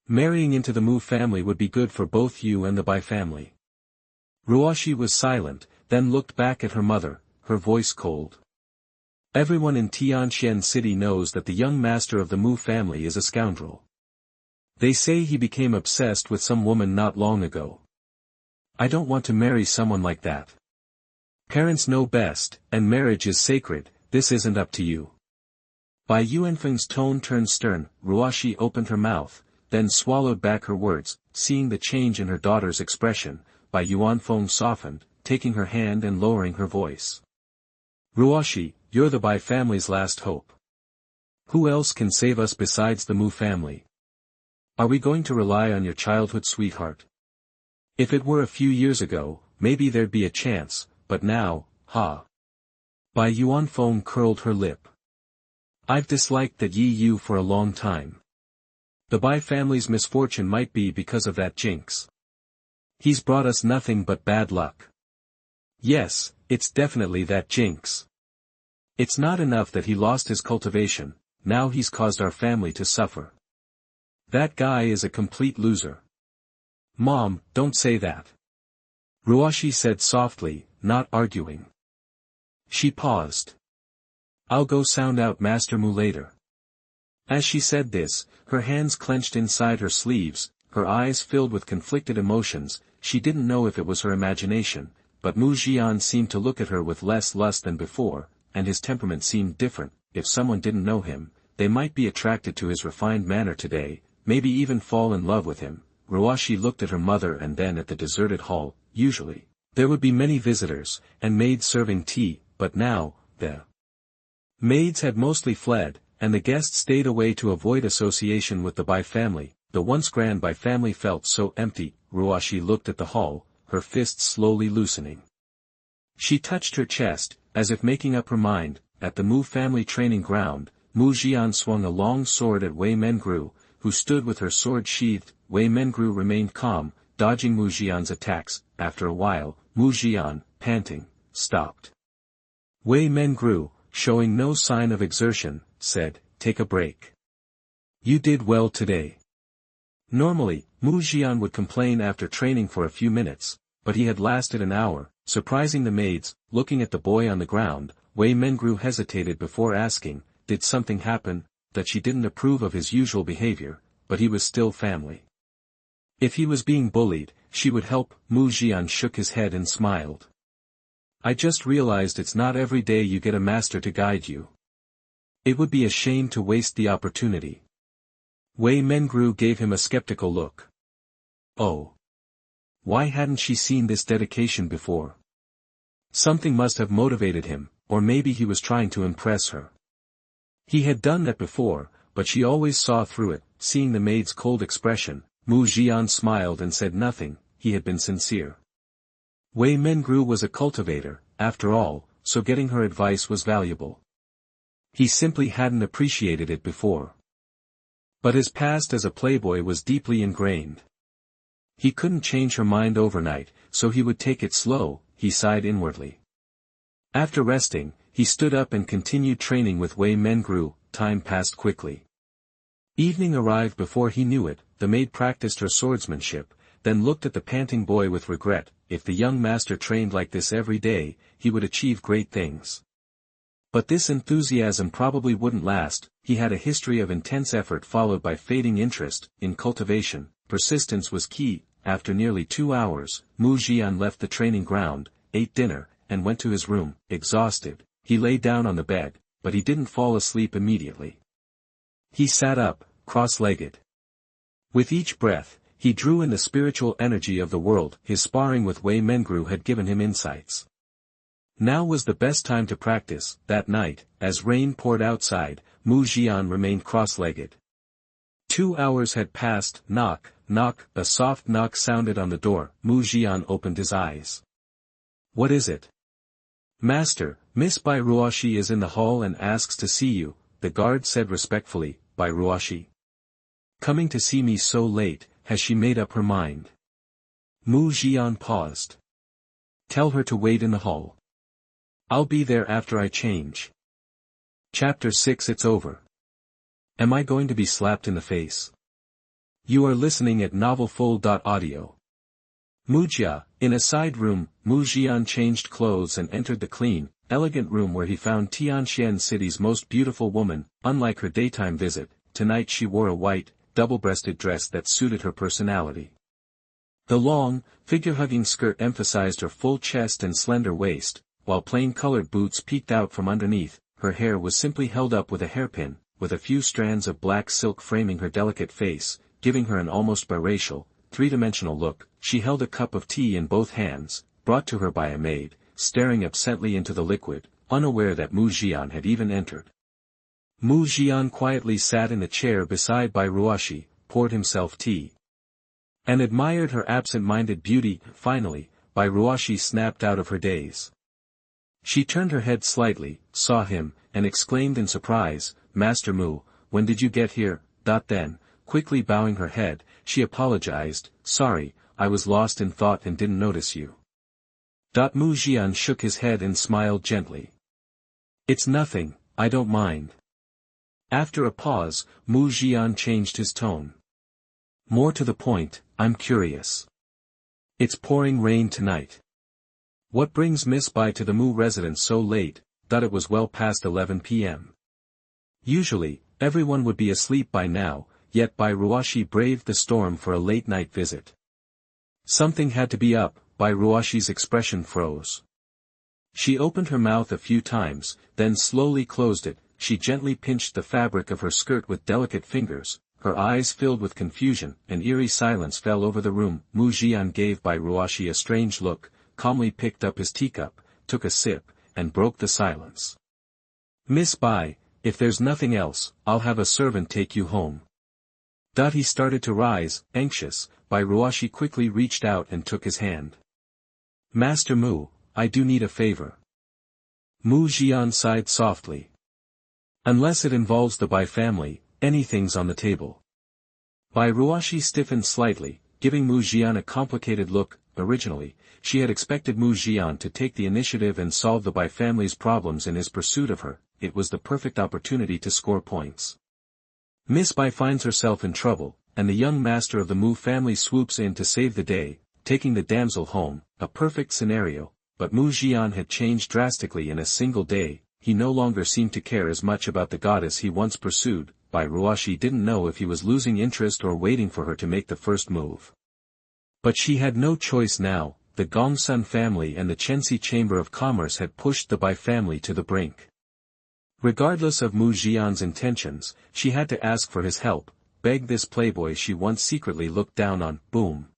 Marrying into the Mu family would be good for both you and the Bai family. Ruoxi was silent, then looked back at her mother, her voice cold. Everyone in Tianxian City knows that the young master of the Mu family is a scoundrel. They say he became obsessed with some woman not long ago. I don't want to marry someone like that. Parents know best, and marriage is sacred. This isn't up to you. Bai Yuanfeng's tone turned stern. Ruoxi opened her mouth, then swallowed back her words. Seeing the change in her daughter's expression, Bai Yuanfeng softened, taking her hand and lowering her voice. Ruoxi, you're the Bai family's last hope. Who else can save us besides the Mu family? Are we going to rely on your childhood sweetheart? If it were a few years ago, maybe there'd be a chance, but now, ha. Bai Yuanfeng curled her lip. I've disliked that Yi Yu for a long time. The Bai family's misfortune might be because of that jinx. He's brought us nothing but bad luck. Yes, it's definitely that jinx. It's not enough that he lost his cultivation, now he's caused our family to suffer. That guy is a complete loser. Mom, don't say that. Ruoxi said softly, not arguing. She paused. I'll go sound out Master Mu later. As she said this, her hands clenched inside her sleeves, her eyes filled with conflicted emotions. She didn't know if it was her imagination, but Mu Zhian seemed to look at her with less lust than before, and his temperament seemed different. If someone didn't know him, they might be attracted to his refined manner today, maybe even fall in love with him. Ruoxi looked at her mother and then at the deserted hall. Usually, there would be many visitors, and maids serving tea, but now, the maids had mostly fled, and the guests stayed away to avoid association with the Bai family. The once grand Bai family felt so empty. Ruoxi looked at the hall, her fists slowly loosening. She touched her chest, as if making up her mind. At the Mu family training ground, Mu Zhian swung a long sword at Wei Mengru, who stood with her sword sheathed. Wei Mengru remained calm, dodging Mu Zhian's attacks. After a while, Mu Zhian, panting, stopped. Wei Mengru, showing no sign of exertion, said, "Take a break. You did well today." Normally, Mu Zhian would complain after training for a few minutes, but he had lasted an hour, surprising the maids. Looking at the boy on the ground, Wei Mengru hesitated before asking, did something happen? That she didn't approve of his usual behavior, but he was still family. If he was being bullied, she would help. Mu Zhian shook his head and smiled. "I just realized it's not every day you get a master to guide you. It would be a shame to waste the opportunity." Wei Mengru gave him a skeptical look. Oh. Why hadn't she seen this dedication before? Something must have motivated him, or maybe he was trying to impress her. He had done that before, but she always saw through it. Seeing the maid's cold expression, Mu Zhian smiled and said nothing. He had been sincere. Wei Mengru was a cultivator, after all, so getting her advice was valuable. He simply hadn't appreciated it before. But his past as a playboy was deeply ingrained. He couldn't change her mind overnight, so he would take it slow. He sighed inwardly. After resting, he stood up and continued training with Wei Mengru. Time passed quickly. Evening arrived before he knew it. The maid practiced her swordsmanship, then looked at the panting boy with regret. If the young master trained like this every day, he would achieve great things. But this enthusiasm probably wouldn't last. He had a history of intense effort followed by fading interest. In cultivation, persistence was key. After nearly 2 hours, Mu Zhian left the training ground, ate dinner, and went to his room. Exhausted, he lay down on the bed, but he didn't fall asleep immediately. He sat up, cross-legged. With each breath, he drew in the spiritual energy of the world. His sparring with Wei Mengru had given him insights. Now was the best time to practice. That night, as rain poured outside, Mu Zhian remained cross-legged. 2 hours had passed. Knock, knock. A soft knock sounded on the door. Mu Zhian opened his eyes. "What is it?" "Master, Miss Bai Ruoxi is in the hall and asks to see you," the guard said respectfully. "Bai Ruoxi? Coming to see me so late, has she made up her mind?" Mu Zhian paused. "Tell her to wait in the hall. I'll be there after I change." Chapter 6. It's over. Am I going to be slapped in the face? You are listening at novelfull.audio. Mu Jia, in a side room, Mu Zhian changed clothes and entered the clean, elegant room where he found Tianxian City's most beautiful woman. Unlike her daytime visit, tonight she wore a white, double-breasted dress that suited her personality. The long, figure-hugging skirt emphasized her full chest and slender waist, while plain-colored boots peeked out from underneath. Her hair was simply held up with a hairpin, with a few strands of black silk framing her delicate face, giving her an almost biracial, three-dimensional look. She held a cup of tea in both hands, brought to her by a maid, staring absently into the liquid, unaware that Mu Zhian had even entered. Mu Zhian quietly sat in the chair beside Bai Ruoxi, poured himself tea, and admired her absent-minded beauty. Finally, Bai Ruoxi snapped out of her daze. She turned her head slightly, saw him, and exclaimed in surprise, "Master Mu, when did you get here?" Then, quickly bowing her head, she apologized, "Sorry, I was lost in thought and didn't notice you." Mu Zhian shook his head and smiled gently. "It's nothing, I don't mind." After a pause, Mu Zhian changed his tone. "More to the point, I'm curious. It's pouring rain tonight. What brings Miss Bai to the Mu residence so late?" It was well past 11 p.m. Usually, Everyone would be asleep by now, yet Bai Ruoxi braved the storm for a late-night visit. Something had to be up. Bai Ruoxi's expression froze. She opened her mouth a few times, then slowly closed it. She gently pinched the fabric of her skirt with delicate fingers. Her eyes filled with confusion. An eerie silence fell over the room. Mu Zhian gave Bai Ruoxi a strange look, calmly picked up his teacup, took a sip, and broke the silence. "Miss Bai, if there's nothing else, I'll have a servant take you home." He started to rise, anxious. Bai Ruoxi quickly reached out and took his hand. "Master Mu, I do need a favor." Mu Zhian sighed softly. "Unless it involves the Bai family, anything's on the table." Bai Ruoxi stiffened slightly, giving Mu Zhian a complicated look. Originally, she had expected Mu Zhian to take the initiative and solve the Bai family's problems in his pursuit of her. It was the perfect opportunity to score points. Miss Bai finds herself in trouble, and the young master of the Mu family swoops in to save the day, taking the damsel home. A perfect scenario, but Mu Zhian had changed drastically in a single day. He no longer seemed to care as much about the goddess he once pursued. Bai Ruoxi didn't know if he was losing interest or waiting for her to make the first move. But she had no choice now. The Gongsun family and the Chenxi Chamber of Commerce had pushed the Bai family to the brink. Regardless of Mu Zhian's intentions, she had to ask for his help, beg this playboy she once secretly looked down on. Boom!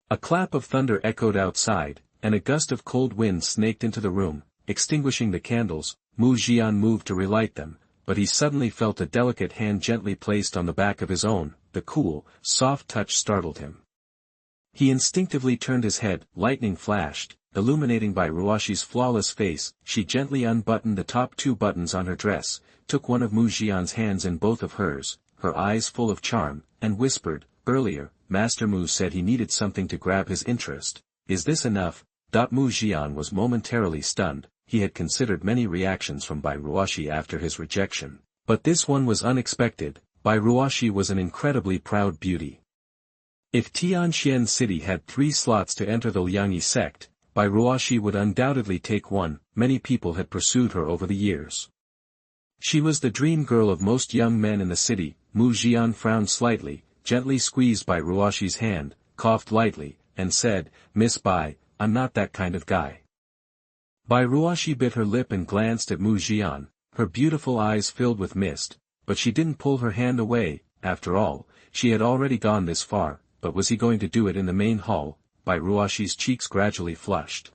A clap of thunder echoed outside, and a gust of cold wind snaked into the room, extinguishing the candles. Mu Zhian moved to relight them, but he suddenly felt a delicate hand gently placed on the back of his own. The cool, soft touch startled him. He instinctively turned his head. Lightning flashed, illuminating Bai Ruoxi's flawless face. She gently unbuttoned the top 2 buttons on her dress, took one of Mu Zhian's hands in both of hers, her eyes full of charm, and whispered, "Earlier, Master Mu said he needed something to grab his interest. Is this enough?" Mu Zhian was momentarily stunned. He had considered many reactions from Bai Ruoxi after his rejection, but this one was unexpected. Bai Ruoxi was an incredibly proud beauty. If Tianxian City had 3 slots to enter the Liangyi sect, Bai Ruoxi would undoubtedly take one. Many people had pursued her over the years. She was the dream girl of most young men in the city. Mu Zhian frowned slightly, gently squeezed Bai Ruoxi's hand, coughed lightly, and said, "Miss Bai, I'm not that kind of guy." Bai Ruoxi bit her lip and glanced at Mu Zhian, her beautiful eyes filled with mist, but she didn't pull her hand away. After all, she had already gone this far, but was he going to do it in the main hall? Bai Ruoxi's cheeks gradually flushed.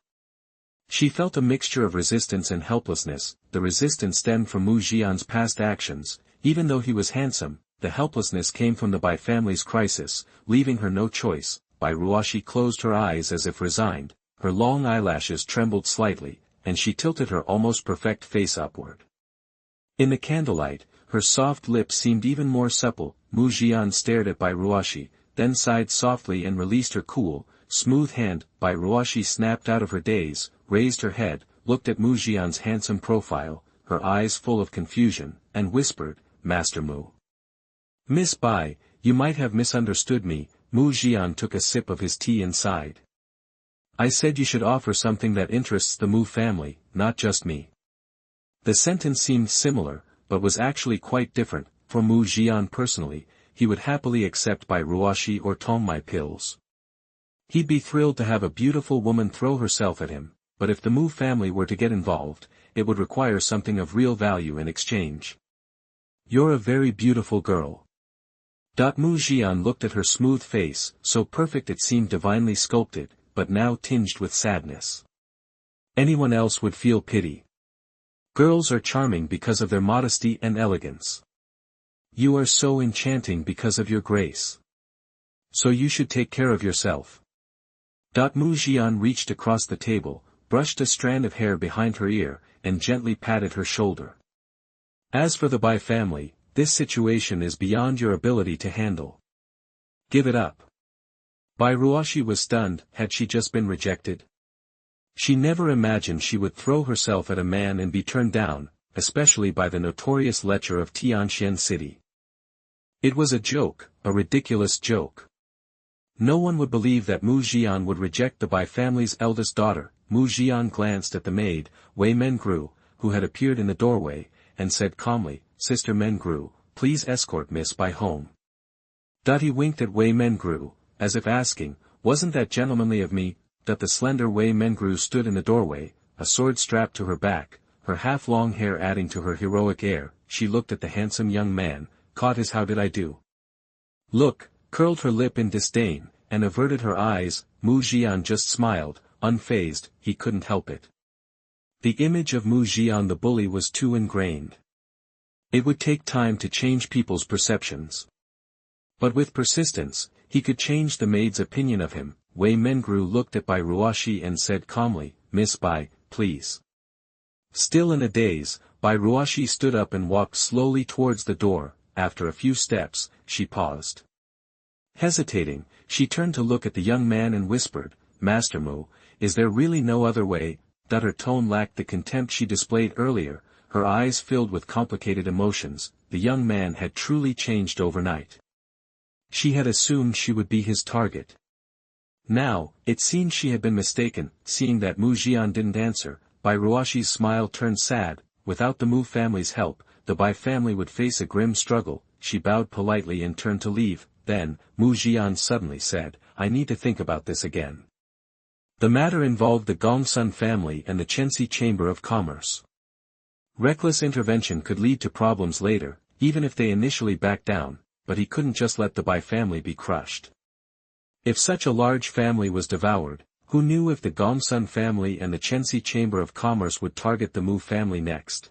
She felt a mixture of resistance and helplessness. The resistance stemmed from Mu Zhian's past actions. Even though he was handsome, the helplessness came from the Bai family's crisis, leaving her no choice. Bai Ruoxi closed her eyes as if resigned, her long eyelashes trembled slightly, and she tilted her almost perfect face upward. In the candlelight, her soft lips seemed even more supple. Mu Zhian stared at Bai Ruoxi, then sighed softly and released her cool, smooth hand. Bai Ruoxi snapped out of her daze, raised her head, looked at Mu Zhian's handsome profile, her eyes full of confusion, and whispered, "Master Mu." "Miss Bai, you might have misunderstood me." Mu Zhian took a sip of his tea and sighed. "I said you should offer something that interests the Mu family, not just me." The sentence seemed similar, but was actually quite different. For Mu Zhian personally, he would happily accept Bai Ruoxi or Tongmai pills. He'd be thrilled to have a beautiful woman throw herself at him, but if the Mu family were to get involved, it would require something of real value in exchange. "You're a very beautiful girl." Mu Zhian looked at her smooth face, so perfect it seemed divinely sculpted, but now tinged with sadness. Anyone else would feel pity. Girls are charming because of their modesty and elegance. You are so enchanting because of your grace. So you should take care of yourself. Mu Zhian reached across the table, brushed a strand of hair behind her ear, and gently patted her shoulder. "As for the Bai family, this situation is beyond your ability to handle. Give it up." Bai Ruoxi was stunned. Had she just been rejected? She never imagined she would throw herself at a man and be turned down, especially by the notorious lecher of Tianxian City. It was a joke, a ridiculous joke. No one would believe that Mu Zhian would reject the Bai family's eldest daughter. Mu Zhian glanced at the maid, Wei Mengru, who had appeared in the doorway, and said calmly, "Sister Mengru, please escort Miss Bai home. He winked at Wei Mengru, as if asking, wasn't that gentlemanly of me? The slender Wei Mengru stood in the doorway, a sword strapped to her back, her half-long hair adding to her heroic air. She looked at the handsome young man, caught his "how did I do?" look, curled her lip in disdain, and averted her eyes. Mu Zhian just smiled, unfazed. He couldn't help it. The image of Mu Zhian the bully was too ingrained. It would take time to change people's perceptions. But with persistence, he could change the maid's opinion of him. Wei Mengru looked at Bai Ruoxi and said calmly, Miss Bai, please. Still in a daze, Bai Ruoxi stood up and walked slowly towards the door. After a few steps, she paused. Hesitating, she turned to look at the young man and whispered, Master Mu, is there really no other way? Her tone lacked the contempt she displayed earlier, her eyes filled with complicated emotions. The young man had truly changed overnight. She had assumed she would be his target. Now, it seemed she had been mistaken. Seeing that Mu Zhian didn't answer, Bai Ruoxi's smile turned sad. Without the Mu family's help, the Bai family would face a grim struggle. She bowed politely and turned to leave. Then, Mu Zhian suddenly said, I need to think about this again. The matter involved the Gongsun family and the Chenxi Chamber of Commerce. Reckless intervention could lead to problems later, even if they initially backed down, but he couldn't just let the Bai family be crushed. If such a large family was devoured, who knew if the Gongsun family and the Chenxi Chamber of Commerce would target the Mu family next?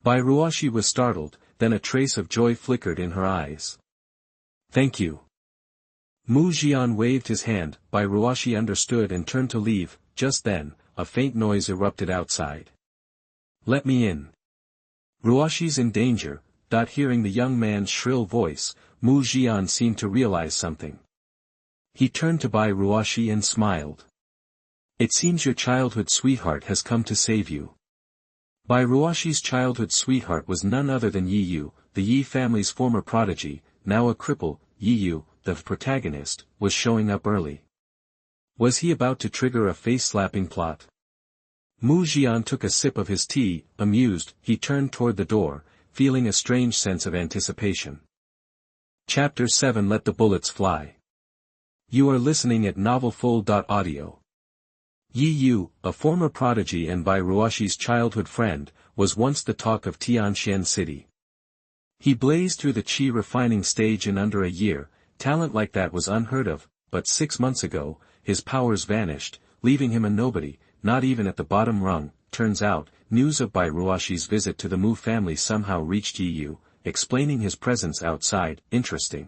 Bai Ruoxi was startled, then a trace of joy flickered in her eyes. Thank you. Mu Zhian waved his hand. Bai Ruoxi understood and turned to leave. Just then, a faint noise erupted outside. Let me in. Ruoxi's in danger. Hearing the young man's shrill voice, Mu Zhian seemed to realize something. He turned to Bai Ruoxi and smiled. It seems your childhood sweetheart has come to save you. Bai Ruoxi's childhood sweetheart was none other than Yi Yu, the Yi family's former prodigy, now a cripple. Yi Yu, the protagonist, was showing up early. Was he about to trigger a face-slapping plot? Mu Zhian took a sip of his tea, amused. He turned toward the door, feeling a strange sense of anticipation. Chapter 7 Let the Bullets Fly. You are listening at novelfull.audio. Yi Yu, a former prodigy and Bai Ruoxi's childhood friend, was once the talk of Tianxian City. He blazed through the qi refining stage in under a year. Talent like that was unheard of, but 6 months ago, his powers vanished, leaving him a nobody, not even at the bottom rung. Turns out, news of Bai Ruoxi's visit to the Mu family somehow reached Yi Yu, explaining his presence outside. Interesting.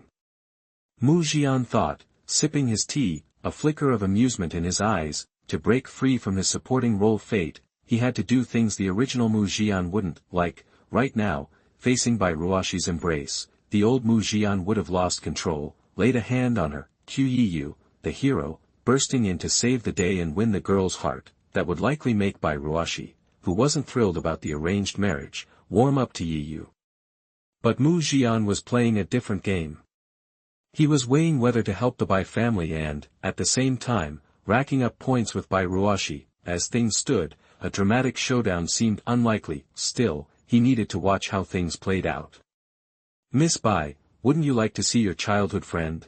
Mu Zhian thought, sipping his tea, a flicker of amusement in his eyes. To break free from his supporting role fate, he had to do things the original Mu Zhian wouldn't, like, right now, facing Bai Ruoxi's embrace. The old Mu Zhian would have lost control, laid a hand on her. Yi Yu, the hero, bursting in to save the day and win the girl's heart. That would likely make Bai Ruoxi, who wasn't thrilled about the arranged marriage, warm up to Yi Yu. But Mu Zhian was playing a different game. He was weighing whether to help the Bai family and, at the same time, racking up points with Bai Ruoxi. As things stood, a dramatic showdown seemed unlikely. Still, he needed to watch how things played out. Miss Bai, wouldn't you like to see your childhood friend?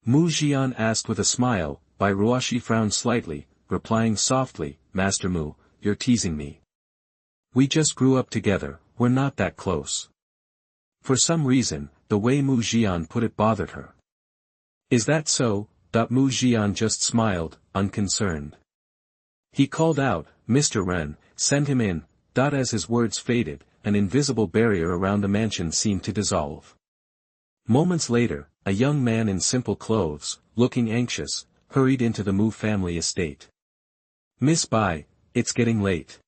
Mu Zhian asked with a smile. Bai Ruoxi frowned slightly, replying softly, Master Mu, you're teasing me. We just grew up together, we're not that close. For some reason, the way Mu Zhian put it bothered her. Is that so? Mu Zhian just smiled, unconcerned. He called out, Mr. Ren, send him in. As his words faded, an invisible barrier around the mansion seemed to dissolve. Moments later, a young man in simple clothes, looking anxious, hurried into the Mu family estate. Miss Bai, it's getting late.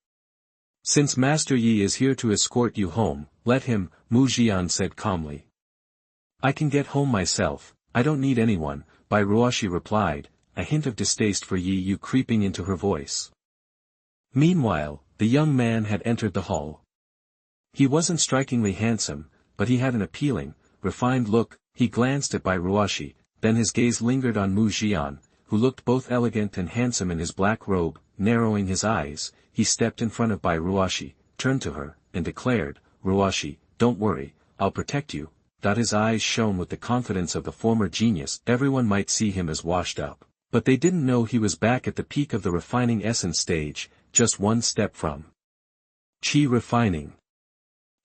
Since Master Yi is here to escort you home, let him, Mu Zhian said calmly. I can get home myself, I don't need anyone, Bai Ruoxi replied, a hint of distaste for Yi Yu creeping into her voice. Meanwhile, the young man had entered the hall. He wasn't strikingly handsome, but he had an appealing, refined look. He glanced at Bai Ruoxi, then his gaze lingered on Mu Zhian, who looked both elegant and handsome in his black robe. Narrowing his eyes, he stepped in front of Bai Ruoxi, turned to her, and declared, Ruoxi, don't worry, I'll protect you. His eyes shone with the confidence of the former genius. Everyone might see him as washed up, but they didn't know he was back at the peak of the refining essence stage, just one step from chi refining.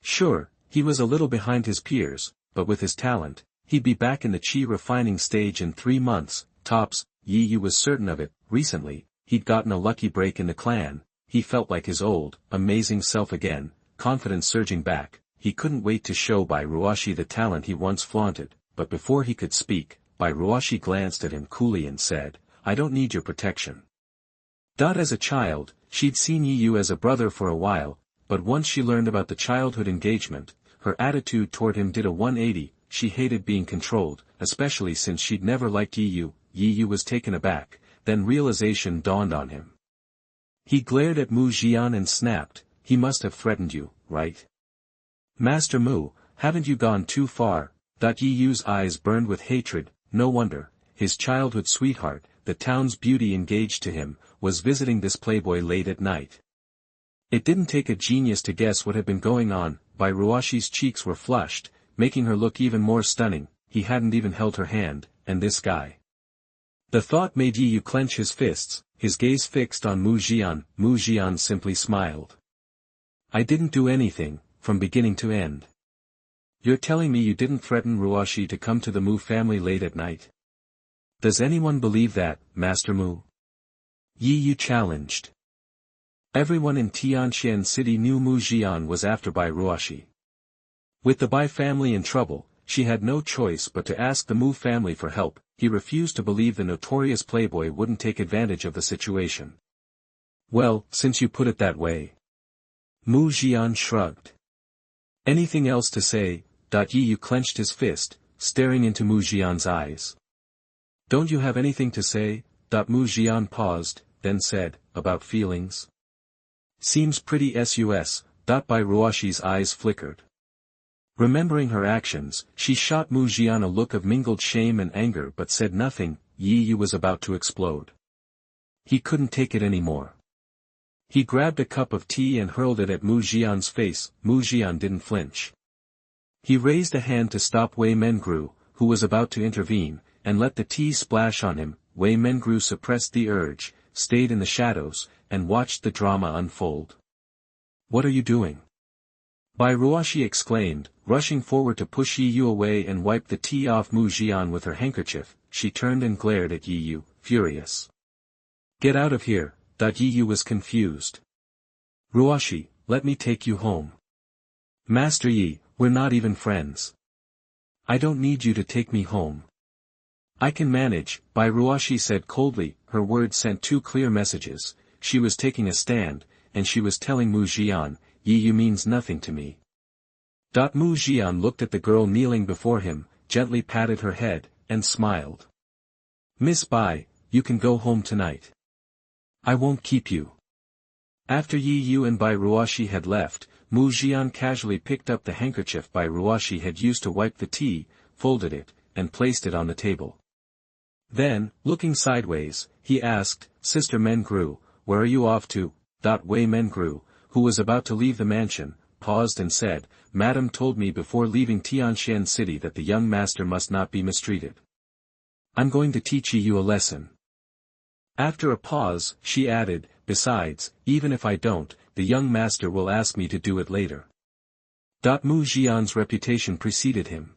Sure, he was a little behind his peers, but with his talent, he'd be back in the chi refining stage in 3 months, tops. Yi Yu was certain of it. Recently, he'd gotten a lucky break in the clan. He felt like his old, amazing self again, confidence surging back. He couldn't wait to show Bai Ruoxi the talent he once flaunted, but before he could speak, Bai Ruoxi glanced at him coolly and said, I don't need your protection. As a child, she'd seen Yi Yu as a brother for a while, but once she learned about the childhood engagement, her attitude toward him did a 180. She hated being controlled, especially since she'd never liked Yi Yu. Yi Yu was taken aback, then realization dawned on him. He glared at Mu Zhian and snapped, he must have threatened you, right? Master Mu, haven't you gone too far? Yi Yu's eyes burned with hatred. No wonder, his childhood sweetheart, the town's beauty engaged to him, was visiting this playboy late at night. It didn't take a genius to guess what had been going on. Bai Ruoxi's cheeks were flushed, making her look even more stunning. He hadn't even held her hand, and this guy. The thought made Yi Yu clench his fists, his gaze fixed on Mu Zhian. Mu Zhian simply smiled. I didn't do anything, from beginning to end. You're telling me you didn't threaten Ruoxi to come to the Mu family late at night? Does anyone believe that, Master Mu? Yi Yu challenged. Everyone in Tianxian City knew Mu Zhian was after Bai Ruoxi. With the Bai family in trouble, she had no choice but to ask the Mu family for help. He refused to believe the notorious playboy wouldn't take advantage of the situation. Well, since you put it that way. Mu Zhian shrugged. Anything else to say? Yi Yu clenched his fist, staring into Mu Zhian's eyes. Don't you have anything to say? Mu Zhian paused, then said, about feelings? Seems pretty sus. Bai Ruoxi's eyes flickered. Remembering her actions, she shot Mu Zhian a look of mingled shame and anger but said nothing. Yi Yu was about to explode. He couldn't take it anymore. He grabbed a cup of tea and hurled it at Mu Zhian's face. Mu Zhian didn't flinch. He raised a hand to stop Wei Mengru, who was about to intervene, and let the tea splash on him. Wei Mengru suppressed the urge, stayed in the shadows, and watched the drama unfold. What are you doing? Bai Ruoxi exclaimed, rushing forward to push Yi Yu away and wipe the tea off Mu Zhian with her handkerchief. She turned and glared at Yi Yu, furious. Get out of here. Yi Yu was confused. Ruoxi, let me take you home. Master Yi, we're not even friends. I don't need you to take me home. I can manage, Bai Ruoxi said coldly. Her words sent 2 clear messages. She was taking a stand, and she was telling Mu Zhian, Yi Yu means nothing to me. Mu Zhian looked at the girl kneeling before him, gently patted her head, and smiled. Miss Bai, you can go home tonight. I won't keep you. After Yi Yu and Bai Ruoxi had left, Mu Zhian casually picked up the handkerchief Bai Ruoxi had used to wipe the tea, folded it, and placed it on the table. Then, looking sideways, he asked, Sister Mengru, where are you off to? Wei Mengru, who was about to leave the mansion, paused and said, Madam told me before leaving Tianxian City that the young master must not be mistreated. I'm going to teach you a lesson. After a pause, she added, besides, even if I don't, the young master will ask me to do it later. Mu Zhian's reputation preceded him.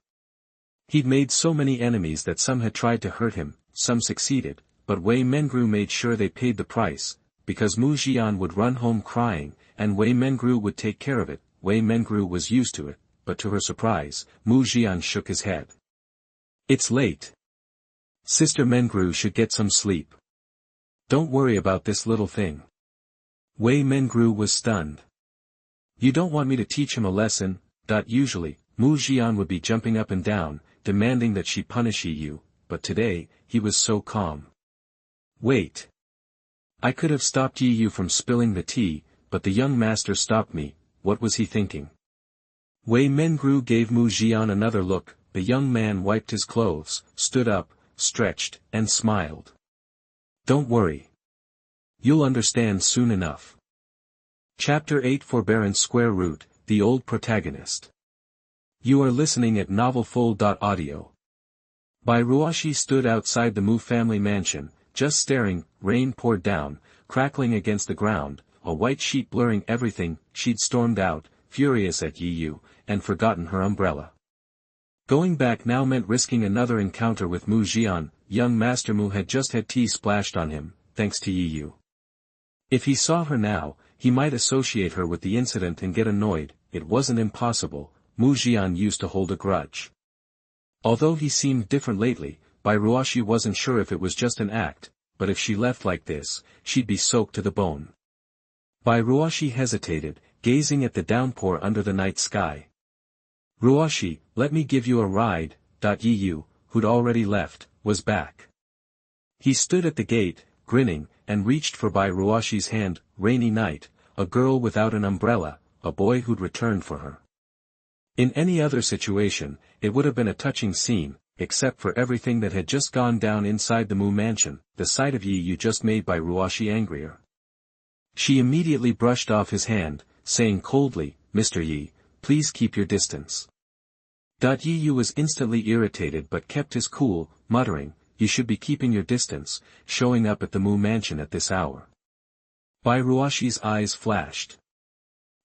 He'd made so many enemies that some had tried to hurt him, some succeeded, but Wei Mengru made sure they paid the price, because Mu Zhian would run home crying, and Wei Mengru would take care of it. Wei Mengru was used to it, but to her surprise, Mu Zhian shook his head. It's late. Sister Mengru should get some sleep. Don't worry about this little thing. Wei Mengru was stunned. You don't want me to teach him a lesson? Usually, Mu Zhian would be jumping up and down, demanding that she punish Yi Yu, but today, he was so calm. Wait. I could have stopped Yi Yu from spilling the tea, but the young master stopped me. What was he thinking? Wei Mengru gave Mu Zhian another look. The young man wiped his clothes, stood up, stretched, and smiled. Don't worry. You'll understand soon enough. Chapter 8 Forbearance Square Root, the Old Protagonist. You are listening at novelfull.audio. By Ruoxi stood outside the Mu family mansion, just staring. Rain poured down, crackling against the ground, a white sheet blurring everything. She'd stormed out, furious at Yu, and forgotten her umbrella. Going back now meant risking another encounter with Mu Zhian. Young Master Mu had just had tea splashed on him, thanks to Yu. If he saw her now, he might associate her with the incident and get annoyed. It wasn't impossible. Mu Zhian used to hold a grudge. Although he seemed different lately, Bai Ruoxi wasn't sure if it was just an act, but if she left like this, she'd be soaked to the bone. Bai Ruoxi hesitated, gazing at the downpour under the night sky. Ruoxi, let me give you a ride. Yu, who'd already left, was back. He stood at the gate, grinning, and reached for Bai Ruoxi's hand. Rainy night, a girl without an umbrella, a boy who'd returned for her. In any other situation, it would have been a touching scene, except for everything that had just gone down inside the Mu mansion. The sight of Yu just made Bai Ruoxi angrier. She immediately brushed off his hand, saying coldly, Mr. Yi, please keep your distance. Yu was instantly irritated but kept his cool, muttering, you should be keeping your distance, showing up at the Mu mansion at this hour. Bai Ruoxi's eyes flashed.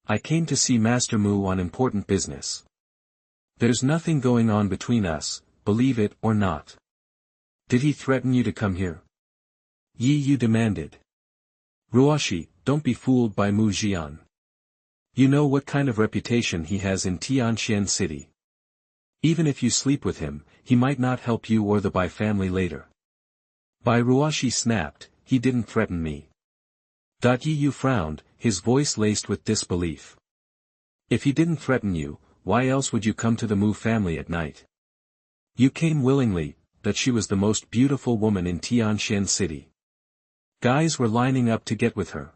I came to see Master Mu on important business. There's nothing going on between us, believe it or not. Did he threaten you to come here? Yu demanded. Ruoxi, don't be fooled by Mu Zhian. You know what kind of reputation he has in Tianxian City. Even if you sleep with him, he might not help you or the Bai family later. Bai Ruoxi snapped, he didn't threaten me. Yu frowned, his voice laced with disbelief. If he didn't threaten you, why else would you come to the Mu family at night? You came willingly. That she was the most beautiful woman in Tianxian City. Guys were lining up to get with her.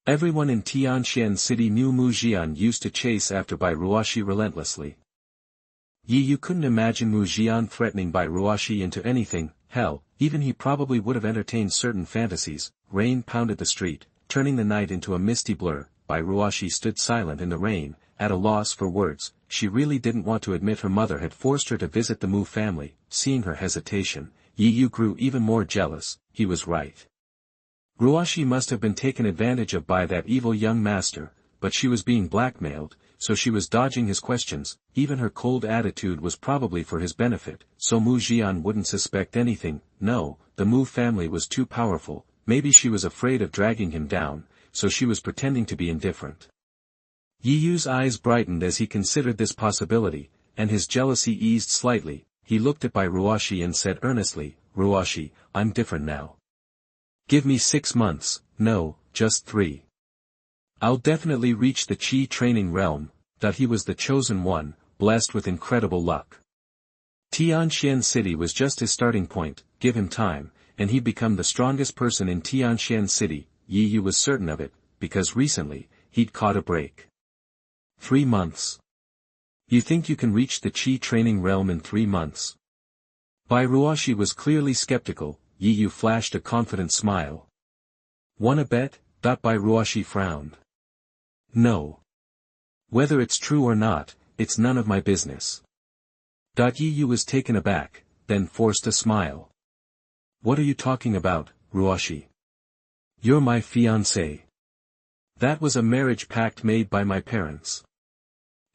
Everyone in Tianxian City knew Mu Zhian used to chase after Bai Ruoxi relentlessly. You couldn't imagine Mu Zhian threatening Bai Ruoxi into anything. Hell, even he probably would have entertained certain fantasies. Rain pounded the street, turning the night into a misty blur. Bai Ruoxi stood silent in the rain, at a loss for words. She really didn't want to admit her mother had forced her to visit the Mu family. Seeing her hesitation, Yu grew even more jealous. He was right. Ruoxi must have been taken advantage of by that evil young master, but she was being blackmailed, so she was dodging his questions. Even her cold attitude was probably for his benefit, so Mu Zhian wouldn't suspect anything. No, the Mu family was too powerful. Maybe she was afraid of dragging him down, so she was pretending to be indifferent. Yu's eyes brightened as he considered this possibility, and his jealousy eased slightly. He looked at Bai Ruoxi and said earnestly, Ruoxi, I'm different now. Give me 6 months, no, just 3. I'll definitely reach the Qi training realm. That he was the chosen one, blessed with incredible luck. Tianxian City was just his starting point. Give him time, and he'd become the strongest person in Tianxian City. Yu was certain of it, because recently, he'd caught a break. 3 months. You think you can reach the Qi training realm in 3 months? Bai Ruoxi was clearly skeptical. Yu flashed a confident smile. Wanna bet? Bai Ruoxi frowned. No. Whether it's true or not, it's none of my business. Yu was taken aback, then forced a smile. What are you talking about, Ruoxi? You're my fiancée. That was a marriage pact made by my parents.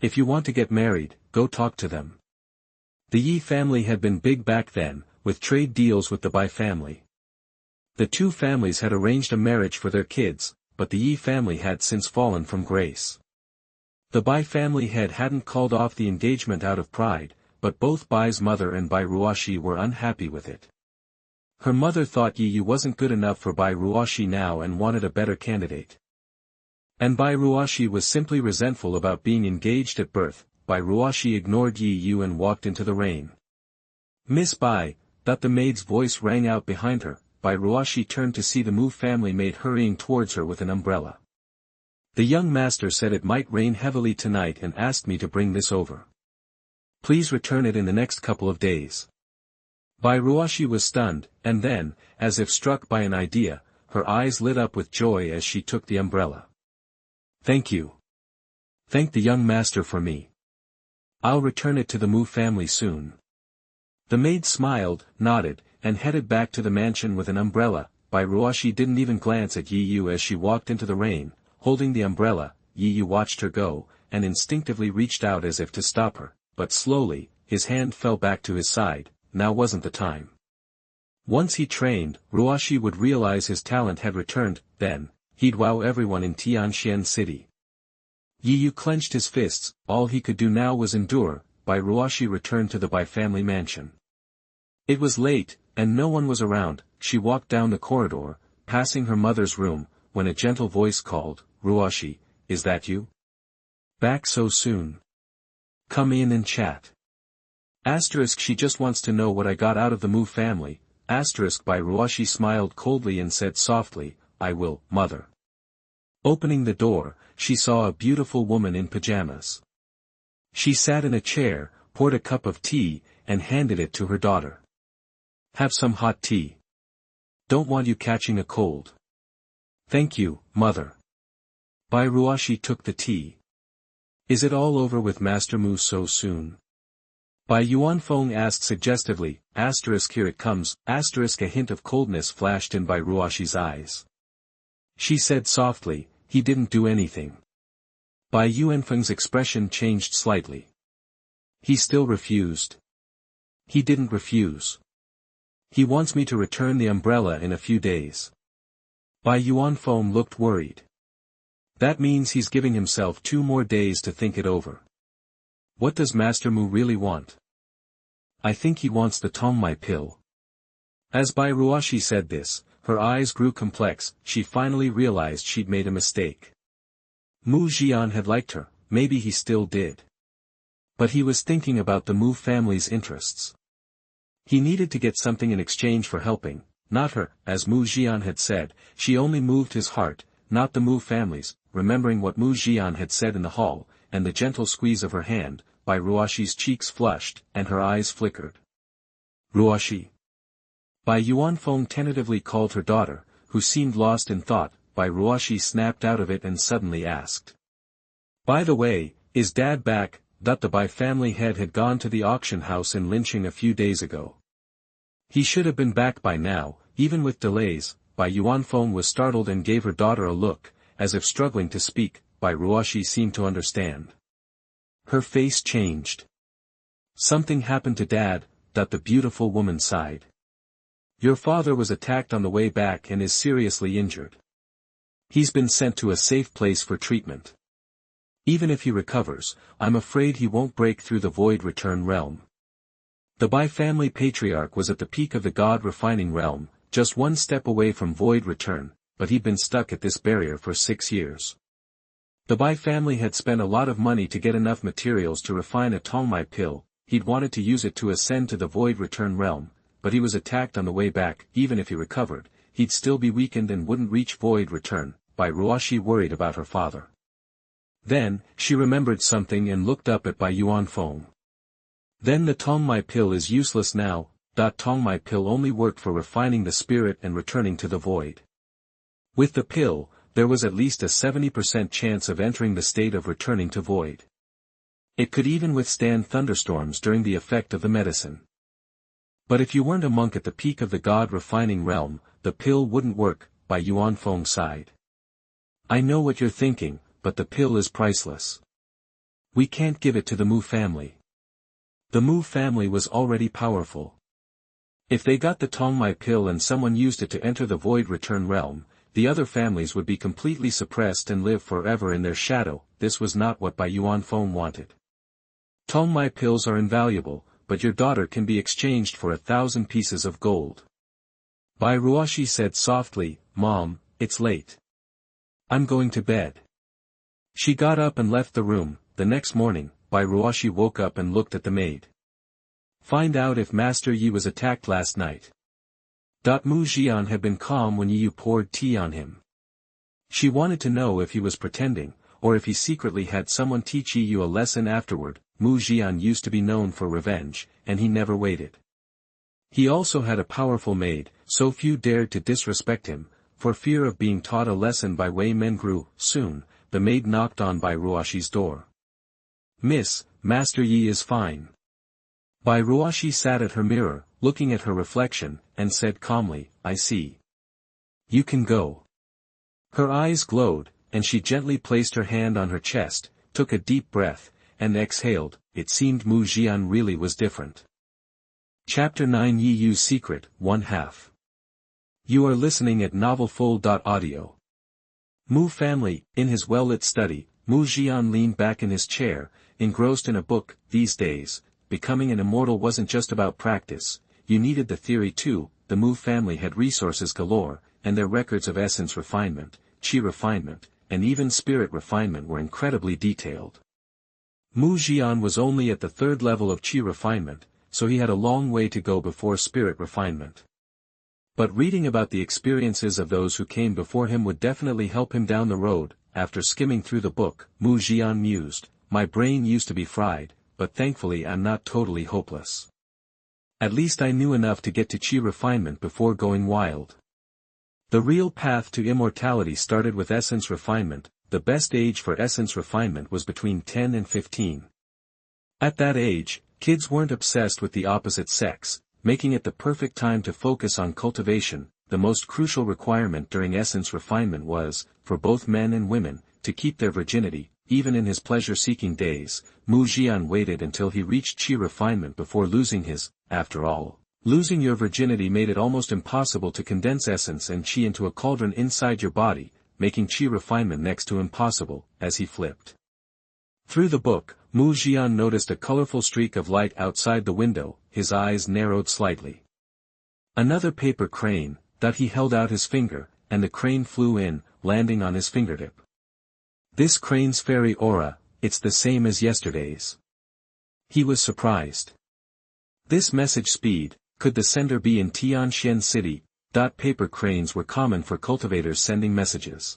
If you want to get married, go talk to them. The Yi family had been big back then, with trade deals with the Bai family. The two families had arranged a marriage for their kids, but the Yi family had since fallen from grace. The Bai family hadn't called off the engagement out of pride, but both Bai's mother and Bai Ruoxi were unhappy with it. Her mother thought Yu wasn't good enough for Bai Ruoxi now and wanted a better candidate. And Bai Ruoxi was simply resentful about being engaged at birth. Bai Ruoxi ignored Yu and walked into the rain. Miss Bai, the maid's voice rang out behind her. Bai Ruoxi turned to see the Mu family maid hurrying towards her with an umbrella. The young master said it might rain heavily tonight and asked me to bring this over. Please return it in the next couple of days. Bai Ruoxi was stunned, and then, as if struck by an idea, her eyes lit up with joy as she took the umbrella. Thank you. Thank the young master for me. I'll return it to the Mu family soon. The maid smiled, nodded, and headed back to the mansion with an umbrella. Bai Ruoxi didn't even glance at Yi Yu as she walked into the rain, holding the umbrella. Yi Yu watched her go, and instinctively reached out as if to stop her, but slowly, his hand fell back to his side. Now wasn't the time. Once he trained, Ruoxi would realize his talent had returned, then, he'd wow everyone in Tianxian City. Yi Yu clenched his fists, all he could do now was endure. Bai Ruoxi returned to the Bai family mansion. It was late, and no one was around. She walked down the corridor, passing her mother's room, when a gentle voice called, "Ruoxi, is that you? Back so soon? Come in and chat." She just wants to know what I got out of the Mu family. Bai Ruoxi smiled coldly and said softly, "I will, mother." Opening the door, she saw a beautiful woman in pajamas. She sat in a chair, poured a cup of tea, and handed it to her daughter. "Have some hot tea. Don't want you catching a cold." "Thank you, mother." Bai Ruoxi took the tea. "Is it all over with Master Mu so soon?" Bai Yuanfeng asked suggestively. Here it comes. A hint of coldness flashed in Bai Ruoxi's eyes. She said softly, "He didn't do anything." Bai Yuanfeng's expression changed slightly. "He still refused." "He didn't refuse. He wants me to return the umbrella in a few days." Bai Yuanfeng looked worried. "That means he's giving himself 2 more days to think it over. What does Master Mu really want?" "I think he wants the Tongmai pill." As Bai Ruoxi said this, her eyes grew complex. She finally realized she'd made a mistake. Mu Zhian had liked her, maybe he still did. But he was thinking about the Mu family's interests. He needed to get something in exchange for helping, not her. As Mu Zhian had said, she only moved his heart, not the Mu family's. Remembering what Mu Zhian had said in the hall, and the gentle squeeze of her hand, Bai Ruoxi's cheeks flushed, and her eyes flickered. "Ruoxi." Bai Yuanfeng tentatively called her daughter, who seemed lost in thought. Bai Ruoxi snapped out of it and suddenly asked, "By the way, is Dad back?" The Bai family head had gone to the auction house in Linqing a few days ago. He should have been back by now, even with delays. Bai Yuanfeng was startled and gave her daughter a look, as if struggling to speak. Bai Ruoxi seemed to understand. Her face changed. "Something happened to Dad," the beautiful woman sighed. "Your father was attacked on the way back and is seriously injured. He's been sent to a safe place for treatment. Even if he recovers, I'm afraid he won't break through the Void Return realm." The Bai family patriarch was at the peak of the God Refining realm, just 1 step away from Void Return, but he'd been stuck at this barrier for 6 years. The Bai family had spent a lot of money to get enough materials to refine a Tongmai pill. He'd wanted to use it to ascend to the Void Return realm, but he was attacked on the way back. Even if he recovered, he'd still be weakened and wouldn't reach Void Return. Bai Ruoxi worried about her father. Then, she remembered something and looked up at Bai Yuanfeng. "Then the Tongmai pill is useless now." Tongmai pill only worked for refining the spirit and returning to the void. With the pill, there was at least a 70% chance of entering the state of returning to void. It could even withstand thunderstorms during the effect of the medicine. But if you weren't a monk at the peak of the God Refining realm, the pill wouldn't work. Bai Yuanfeng sighed. "I know what you're thinking, but the pill is priceless. We can't give it to the Mu family." The Mu family was already powerful. If they got the Tongmai pill and someone used it to enter the Void Return realm, the other families would be completely suppressed and live forever in their shadow. This was not what Bai Yuanfeng wanted. "Tongmai pills are invaluable, but your daughter can be exchanged for 1,000 pieces of gold." Bai Ruoxi said softly, "Mom, it's late. I'm going to bed." She got up and left the room. The next morning, Bai Ruoxi woke up and looked at the maid. "Find out if Master Yi was attacked last night." Mu Zhian had been calm when Yi Yu poured tea on him. She wanted to know if he was pretending, or if he secretly had someone teach Yi Yu a lesson afterward. Mu Zhian used to be known for revenge, and he never waited. He also had a powerful maid, so few dared to disrespect him, for fear of being taught a lesson by Wei Mengru. Soon, the maid knocked on Bai Ruoxi's door. "Miss, Master Yi is fine. Ruoxi sat at her mirror, looking at her reflection, and said calmly, I see. You can go. Her eyes glowed, and she gently placed her hand on her chest, took a deep breath, and exhaled. It seemed Mu Zhian really was different. Chapter 9 Yi Yu's Secret, 1/2. You are listening at novelfull.audio. Mu family, in his well-lit study, Mu Zhian leaned back in his chair, engrossed in a book. These days, becoming an immortal wasn't just about practice, you needed the theory too. The Mu family had resources galore, and their records of essence refinement, chi refinement, and even spirit refinement were incredibly detailed. Mu Zhian was only at the 3rd level of chi refinement, so he had a long way to go before spirit refinement. But reading about the experiences of those who came before him would definitely help him down the road. After skimming through the book, Mu Zhian mused, my brain used to be fried, but thankfully I'm not totally hopeless. At least I knew enough to get to chi refinement before going wild. The real path to immortality started with essence refinement. The best age for essence refinement was between 10 and 15. At that age, kids weren't obsessed with the opposite sex, making it the perfect time to focus on cultivation. The most crucial requirement during essence refinement was, for both men and women, to keep their virginity. Even in his pleasure-seeking days, Mu Zhian waited until he reached chi refinement before losing his. After all, losing your virginity made it almost impossible to condense essence and chi into a cauldron inside your body, making chi refinement next to impossible. As he flipped through the book, Mu Zhian noticed a colorful streak of light outside the window. His eyes narrowed slightly. Another paper crane. That he held out his finger, and the crane flew in, landing on his fingertip. This crane's fairy aura, it's the same as yesterday's. He was surprised. This message speed, could the sender be in Tianxian City? Paper cranes were common for cultivators sending messages.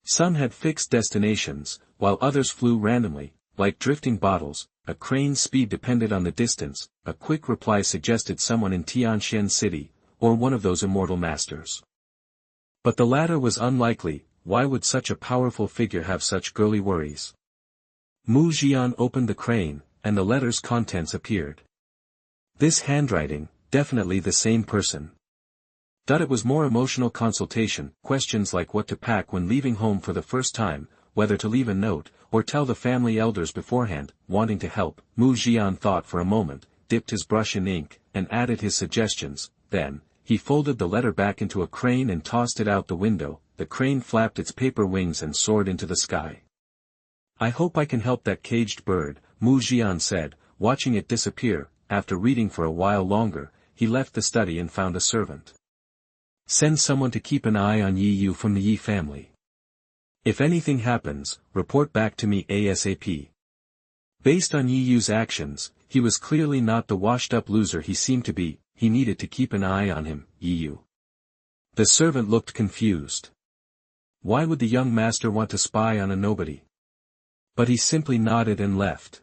Some had fixed destinations, while others flew randomly, like drifting bottles. A crane's speed depended on the distance. A quick reply suggested someone in Tianxian City, or one of those immortal masters. But the latter was unlikely. Why would such a powerful figure have such girly worries? Mu Zhian opened the crane, and the letter's contents appeared. This handwriting, definitely the same person. It was more emotional consultation, questions like what to pack when leaving home for the first time, whether to leave a note, or tell the family elders beforehand. Wanting to help, Mu Zhian thought for a moment, dipped his brush in ink, and added his suggestions. Then, he folded the letter back into a crane and tossed it out the window. The crane flapped its paper wings and soared into the sky. I hope I can help that caged bird, Mu Zhian said, watching it disappear. After reading for a while longer, he left the study and found a servant. Send someone to keep an eye on Yi Yu from the Yi family. If anything happens, report back to me ASAP. Based on Yi Yu's actions, he was clearly not the washed-up loser he seemed to be. He needed to keep an eye on him. Yi Yu. The servant looked confused. Why would the young master want to spy on a nobody? But he simply nodded and left.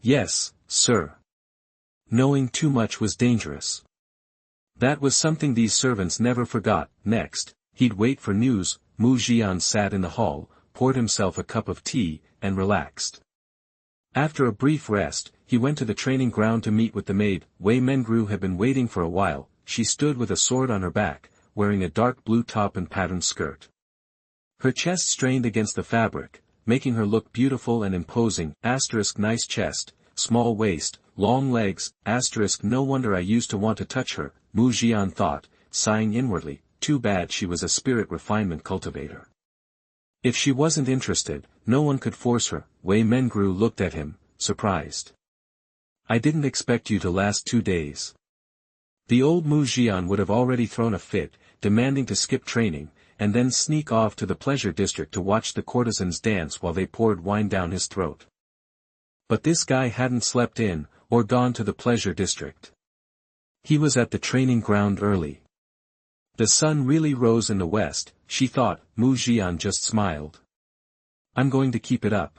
Yes, sir. Knowing too much was dangerous. That was something these servants never forgot. Next, he'd wait for news. Mu Zhian sat in the hall, poured himself a cup of tea, and relaxed. After a brief rest, he went to the training ground to meet with the maid. Wei Mengru had been waiting for a while. She stood with a sword on her back, wearing a dark blue top and patterned skirt. Her chest strained against the fabric, making her look beautiful and imposing. Nice chest, small waist, long legs. No wonder I used to want to touch her, Mu Zhian thought, sighing inwardly. Too bad she was a spirit refinement cultivator. If she wasn't interested, no one could force her. Wei Mengru looked at him, surprised. I didn't expect you to last 2 days. The old Mu Zhian would have already thrown a fit, demanding to skip training, and then sneak off to the pleasure district to watch the courtesans dance while they poured wine down his throat. But this guy hadn't slept in, or gone to the pleasure district. He was at the training ground early. The sun really rose in the west, she thought. Mu Zhian just smiled. I'm going to keep it up.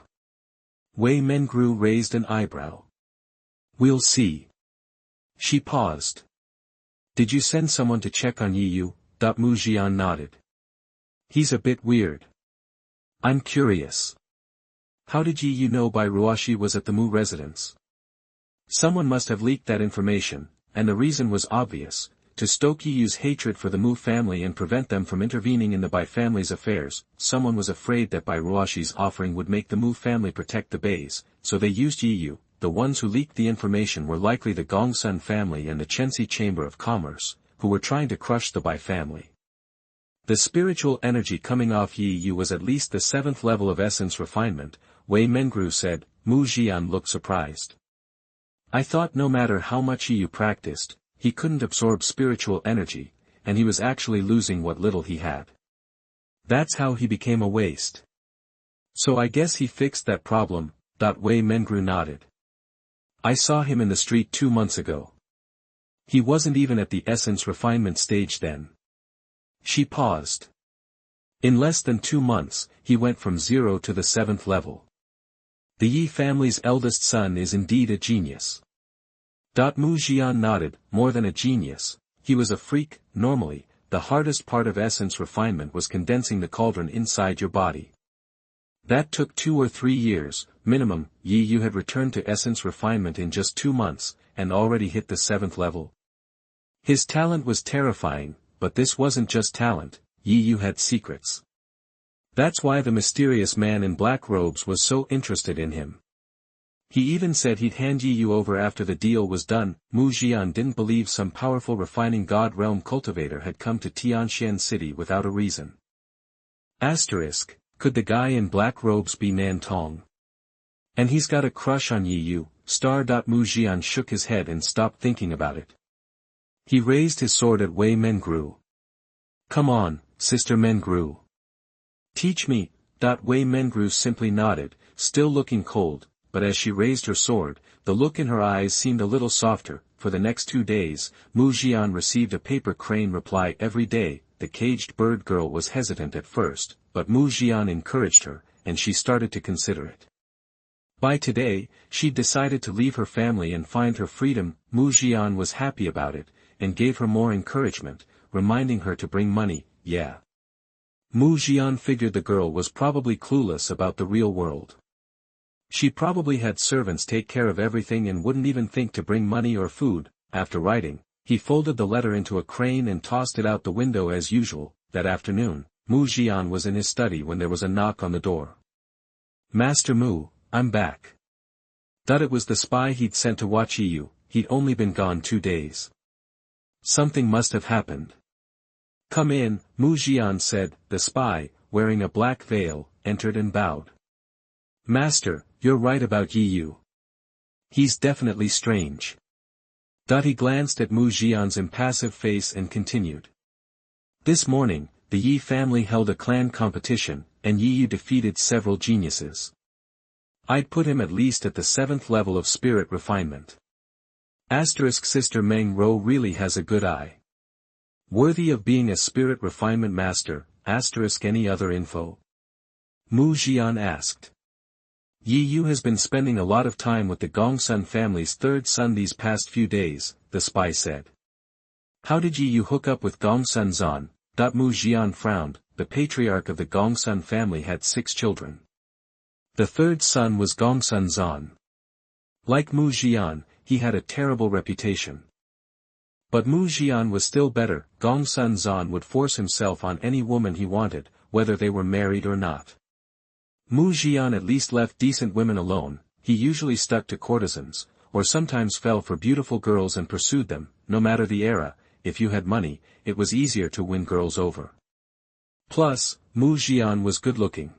Wei Mengru raised an eyebrow. We'll see. She paused. Did you send someone to check on Yi Yu? Mu Zhian nodded. He's a bit weird. I'm curious. How did you know Ruoxi was at the Mu residence? Someone must have leaked that information, and the reason was obvious, to stoke Yu's hatred for the Mu family and prevent them from intervening in the Bai family's affairs. Someone was afraid that Ruoxi's offering would make the Mu family protect the Beis, so they used Yu. The ones who leaked the information were likely the Gongsun family and the Chenxi Chamber of Commerce, who were trying to crush the Bai family. The spiritual energy coming off Yu was at least the 7th level of essence refinement, Wei Mengru said. Mu Zhian looked surprised. I thought no matter how much Yu practiced, he couldn't absorb spiritual energy, and he was actually losing what little he had. That's how he became a waste. So I guess he fixed that problem. Wei Mengru nodded. I saw him in the street 2 months ago. He wasn't even at the essence refinement stage then. She paused. In less than 2 months, he went from 0 to the 7th level. The Yi family's eldest son is indeed a genius. Mu Zhian nodded. More than a genius, he was a freak. Normally, the hardest part of essence refinement was condensing the cauldron inside your body. That took 2 or 3 years, minimum. Yu had returned to essence refinement in just 2 months, and already hit the 7th level. His talent was terrifying, but this wasn't just talent. Yu had secrets. That's why the mysterious man in black robes was so interested in him. He even said he'd hand Yu over after the deal was done. Mu Zhian didn't believe some powerful refining god realm cultivator had come to Tianxian City without a reason. Asterisk, could the guy in black robes be Nan Tong? And he's got a crush on Yu. Mu Zhian shook his head and stopped thinking about it. He raised his sword at Wei Mengru. Come on, Sister Mengru. Teach me. Wei Mengru simply nodded, still looking cold, but as she raised her sword, the look in her eyes seemed a little softer. For the next 2 days, Mu Zhian received a paper crane reply every day. The caged bird girl was hesitant at first, but Mu Zhian encouraged her, and she started to consider it. By today, she'd decided to leave her family and find her freedom. Mu Zhian was happy about it, and gave her more encouragement, reminding her to bring money. Yeah. Mu Zhian figured the girl was probably clueless about the real world. She probably had servants take care of everything and wouldn't even think to bring money or food. After writing, he folded the letter into a crane and tossed it out the window as usual. That afternoon, Mu Zhian was in his study when there was a knock on the door. Master Mu, I'm back. It was the spy he'd sent to watch Yu. He'd only been gone 2 days. Something must have happened. Come in, Mu Zhian said. The spy, wearing a black veil, entered and bowed. Master, you're right about Yu. He's definitely strange. He glanced at Mu Zhian's impassive face and continued. This morning, the Yi family held a clan competition, and Yu defeated several geniuses. I'd put him at least at the 7th level of spirit refinement. Asterisk Sister Meng Ro really has a good eye. Worthy of being a spirit refinement master. Asterisk any other info? Mu Zhian asked. Yu has been spending a lot of time with the Gongsun family's 3rd son these past few days, the spy said. How did Yu hook up with Gongsun Zan? Mu Zhian frowned. The patriarch of the Gongsun family had 6 children. The 3rd son was Gongsun Zan. Like Mu Zhian, he had a terrible reputation. But Mu Zhian was still better. Gongsun Zan would force himself on any woman he wanted, whether they were married or not. Mu Zhian at least left decent women alone. He usually stuck to courtesans, or sometimes fell for beautiful girls and pursued them. No matter the era, if you had money, it was easier to win girls over. Plus, Mu Zhian was good-looking.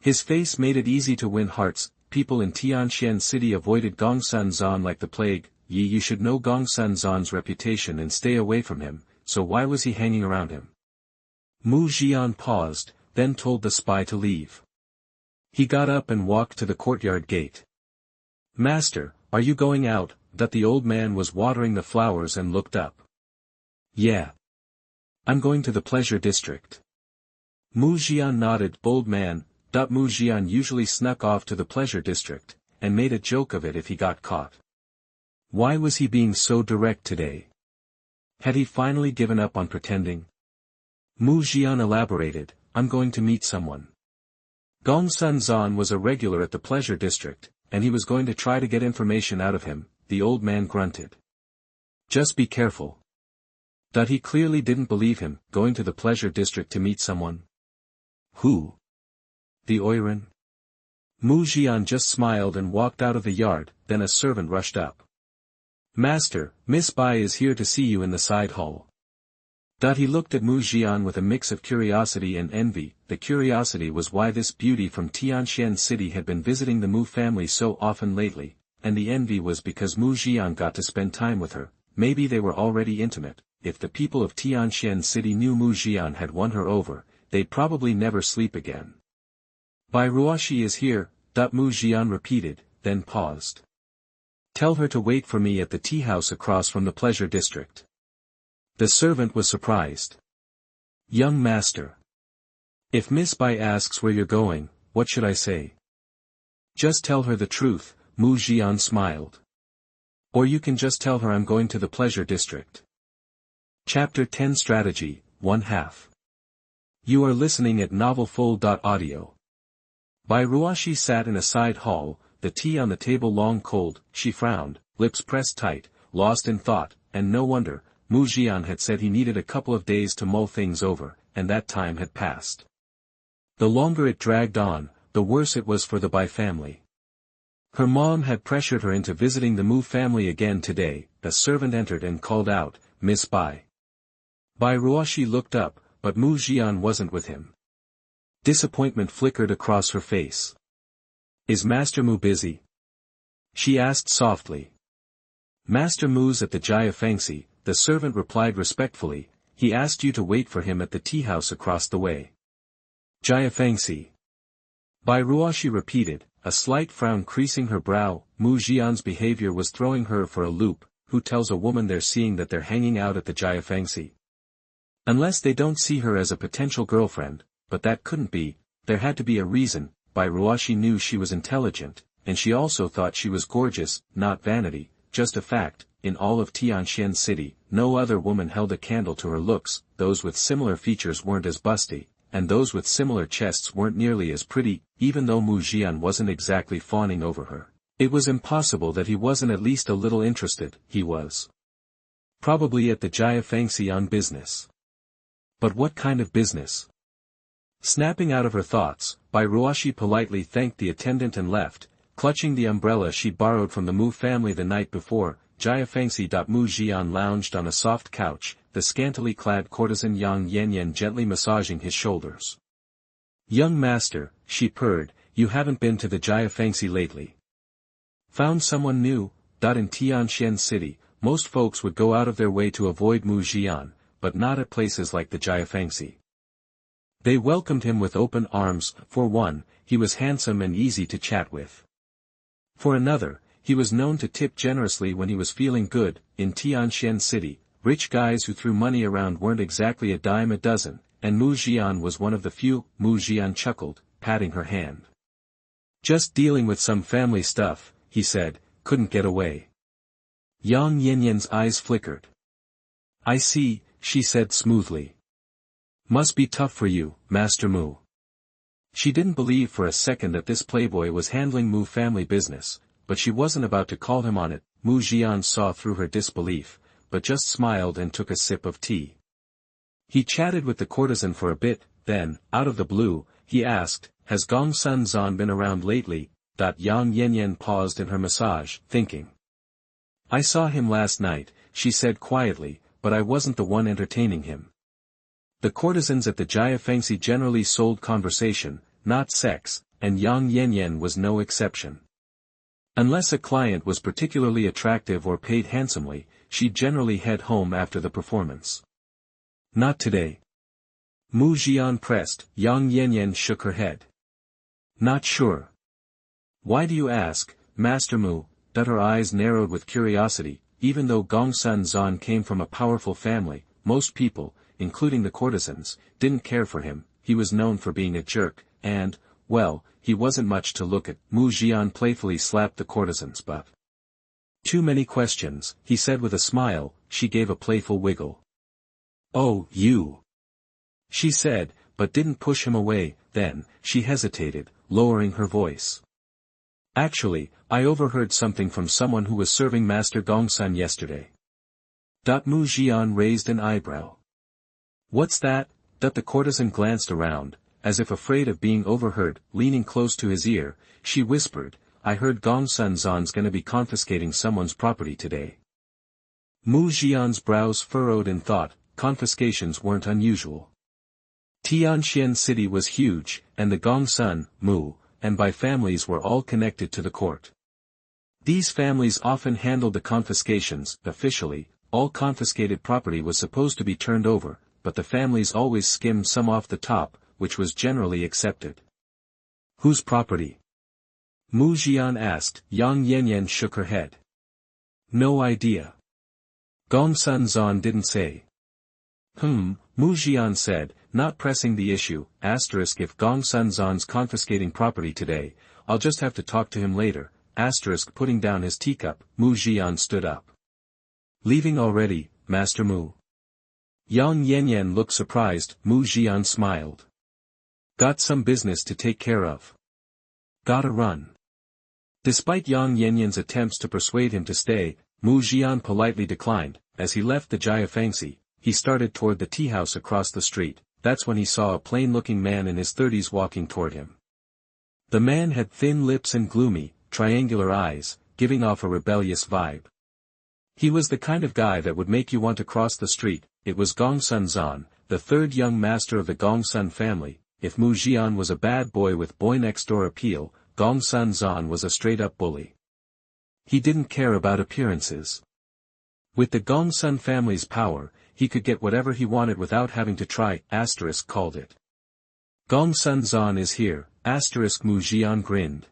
His face made it easy to win hearts. People in Tianxian City avoided Gongsun Zan like the plague. You should know Gongsun Zan's reputation and stay away from him, so why was he hanging around him? Mu Zhian paused, then told the spy to leave. He got up and walked to the courtyard gate. Master, are you going out? The old man was watering the flowers and looked up. Yeah. I'm going to the pleasure district. Mu Zhian nodded. Bold man. Mu Zhian usually snuck off to the pleasure district, and made a joke of it if he got caught. Why was he being so direct today? Had he finally given up on pretending? Mu Zhian elaborated, I'm going to meet someone. Gongsun Zan was a regular at the pleasure district, and he was going to try to get information out of him, the old man grunted. Just be careful. He clearly didn't believe him, going to the pleasure district to meet someone. Who? The Oiran? Mu Zhian just smiled and walked out of the yard, then a servant rushed up. Master, Miss Bai is here to see you in the side hall. He looked at Mu Zhian with a mix of curiosity and envy. The curiosity was why this beauty from Tianxian City had been visiting the Mu family so often lately, and the envy was because Mu Zhian got to spend time with her. Maybe they were already intimate. If the people of Tianxian City knew Mu Zhian had won her over, they'd probably never sleep again. Bai Ruoxi is here, Mu Zhian repeated, then paused. Tell her to wait for me at the tea house across from the pleasure district. The servant was surprised. Young master. If Miss Bai asks where you're going, what should I say? Just tell her the truth, Mu Zhian smiled. Or you can just tell her I'm going to the pleasure district. Chapter 10 Strategy, 1/2. You are listening at novelfull.audio. Bai Ruoxi sat in a side hall, the tea on the table long cold. She frowned, lips pressed tight, lost in thought, and no wonder. Mu Zhian had said he needed a couple of days to mull things over, and that time had passed. The longer it dragged on, the worse it was for the Bai family. Her mom had pressured her into visiting the Mu family again today. A servant entered and called out, Miss Bai. Bai Ruoxi looked up, but Mu Zhian wasn't with him. Disappointment flickered across her face. Is Master Mu busy? She asked softly. Master Mu's at the Jia Fengxi, the servant replied respectfully. He asked you to wait for him at the tea house across the way. Jia Fengxi. Bai Ruoxi repeated, a slight frown creasing her brow. Mu Zhian's behavior was throwing her for a loop. Who tells a woman they're seeing that they're hanging out at the Jia Fengxi? Unless they don't see her as a potential girlfriend, but that couldn't be. There had to be a reason. Bai Ruoxi knew she was intelligent, and she also thought she was gorgeous, not vanity, just a fact. In all of Tianxian City, no other woman held a candle to her looks. Those with similar features weren't as busty, and those with similar chests weren't nearly as pretty. Even though Mu Zhian wasn't exactly fawning over her, it was impossible that he wasn't at least a little interested. He was probably at the Jia Fengxi on business. But what kind of business? Snapping out of her thoughts, Bai Ruoxi politely thanked the attendant and left, clutching the umbrella she borrowed from the Mu family the night before. Jia Fengxi. Mu Zhian lounged on a soft couch, the scantily clad courtesan Yang Yanyan gently massaging his shoulders. Young master, she purred, you haven't been to the Jia Fengxi lately. Found someone new? In Tianxian City, most folks would go out of their way to avoid Mu Zhian, but not at places like the Jia Fengxi. They welcomed him with open arms. For one, he was handsome and easy to chat with. For another, he was known to tip generously when he was feeling good. In Tianxian City, rich guys who threw money around weren't exactly a dime a dozen, and Mu Zhian was one of the few. Mu Zhian chuckled, patting her hand. Just dealing with some family stuff, he said, couldn't get away. Yang Yanyan's eyes flickered. I see, she said smoothly. Must be tough for you, Master Mu. She didn't believe for a second that this playboy was handling Mu family business, but she wasn't about to call him on it. Mu Zhian saw through her disbelief, but just smiled and took a sip of tea. He chatted with the courtesan for a bit, then, out of the blue, he asked, has Gongsun Zan been around lately? Yang Yanyan paused in her massage, thinking. I saw him last night, she said quietly, but I wasn't the one entertaining him. The courtesans at the Jia Fengxi generally sold conversation, not sex, and Yang Yanyan was no exception. Unless a client was particularly attractive or paid handsomely, she'd generally head home after the performance. Not today. Mu Zhian pressed. Yang Yanyan shook her head. Not sure. Why do you ask, Master Mu? Her eyes narrowed with curiosity. Even though Gongsun Zan came from a powerful family, most people, including the courtesans, didn't care for him. He was known for being a jerk, and, well, he wasn't much to look at. Mu Zhian playfully slapped the courtesan's butt. Too many questions, he said with a smile. She gave a playful wiggle. Oh, you. She said, but didn't push him away. then, she hesitated, lowering her voice. Actually, I overheard something from someone who was serving Master Gongsun yesterday. Mu Zhian raised an eyebrow. What's that? The courtesan glanced around, as if afraid of being overheard. Leaning close to his ear, she whispered, I heard Gongsun Zan's gonna be confiscating someone's property today. Mu Zhian's brows furrowed in thought. Confiscations weren't unusual. Tianxian city was huge, and the Gongsun, Mu, and Bai families were all connected to the court. These families often handled the confiscations. Officially, all confiscated property was supposed to be turned over, but the families always skimmed some off the top, which was generally accepted. Whose property? Mu Zhian asked. Yang Yanyan shook her head. No idea. Gongsun Zan didn't say. Mu Zhian said, not pressing the issue. If Gongsun Zan's confiscating property today, I'll just have to talk to him later. Putting down his teacup, Mu Zhian stood up. Leaving already, Master Mu? Yang Yanyan looked surprised. Mu Zhian smiled. Got some business to take care of. Gotta run. Despite Yang Yanyan's attempts to persuade him to stay, Mu Zhian politely declined. As he left the Jiafangxi, he started toward the tea house across the street. That's when he saw a plain-looking man in his 30s walking toward him. The man had thin lips and gloomy, triangular eyes, giving off a rebellious vibe. He was the kind of guy that would make you want to cross the street. It was Gongsun Zan, the third young master of the Gongsun family. If Mu Zhian was a bad boy with boy-next-door appeal, Gongsun Zan was a straight-up bully. He didn't care about appearances. With the Gongsun family's power, he could get whatever he wanted without having to try. Called it. Gongsun Zan is here. Mu Zhian grinned.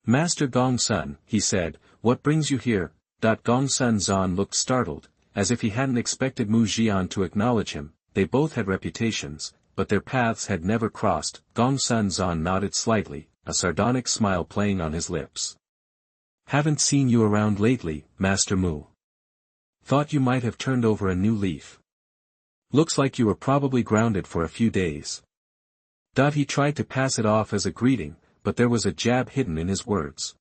Master Gongsun, he said, what brings you here? Gongsun Zan looked startled, as if he hadn't expected Mu Zhian to acknowledge him. They both had reputations, but their paths had never crossed. Gongsun Zan nodded slightly, a sardonic smile playing on his lips. Haven't seen you around lately, Master Mu. Thought you might have turned over a new leaf. Looks like you were probably grounded for a few days. He tried to pass it off as a greeting, but there was a jab hidden in his words.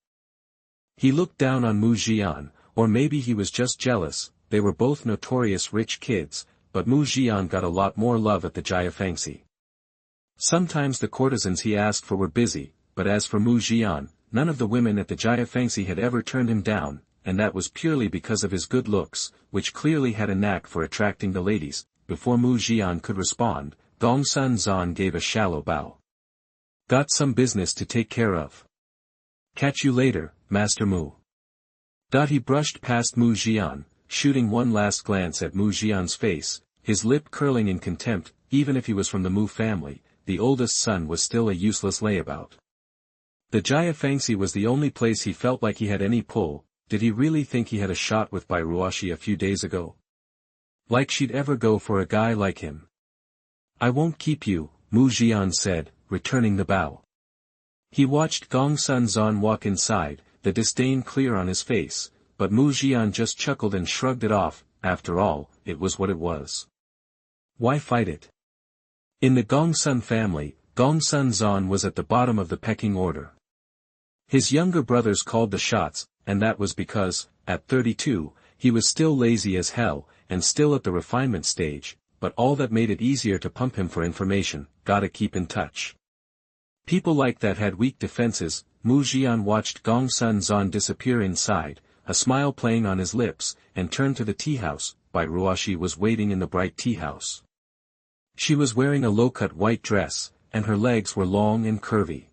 He looked down on Mu Zhian, or maybe he was just jealous. They were both notorious rich kids, but Mu Zhian got a lot more love at the Jiafangxi. Sometimes the courtesans he asked for were busy, but as for Mu Zhian, none of the women at the Jiafangxi had ever turned him down, and that was purely because of his good looks, which clearly had a knack for attracting the ladies. Before Mu Zhian could respond, Gongsun Zan gave a shallow bow. Got some business to take care of. Catch you later, Master Mu. He brushed past Mu Zhian, shooting one last glance at Mu Zhian's face, his lip curling in contempt. Even if he was from the Mu family, the oldest son was still a useless layabout. The Jiafangxi was the only place he felt like he had any pull. Did he really think he had a shot with Bai Ruoxi a few days ago? Like she'd ever go for a guy like him. I won't keep you, Mu Zhian said, returning the bow. He watched Gongsun Zan walk inside, the disdain clear on his face, but Mu Zhian just chuckled and shrugged it off. After all, it was what it was. Why fight it? In the Gongsun family, Gongsun Zan was at the bottom of the pecking order. His younger brothers called the shots, and that was because, at 32, he was still lazy as hell, and still at the refinement stage, but all that made it easier to pump him for information. Gotta keep in touch. People like that had weak defenses. Mu Zhian watched Gongsun Zan disappear inside, a smile playing on his lips, and turned to the tea house. Bai Ruoxi was waiting in the bright tea house. She was wearing a low-cut white dress, and her legs were long and curvy.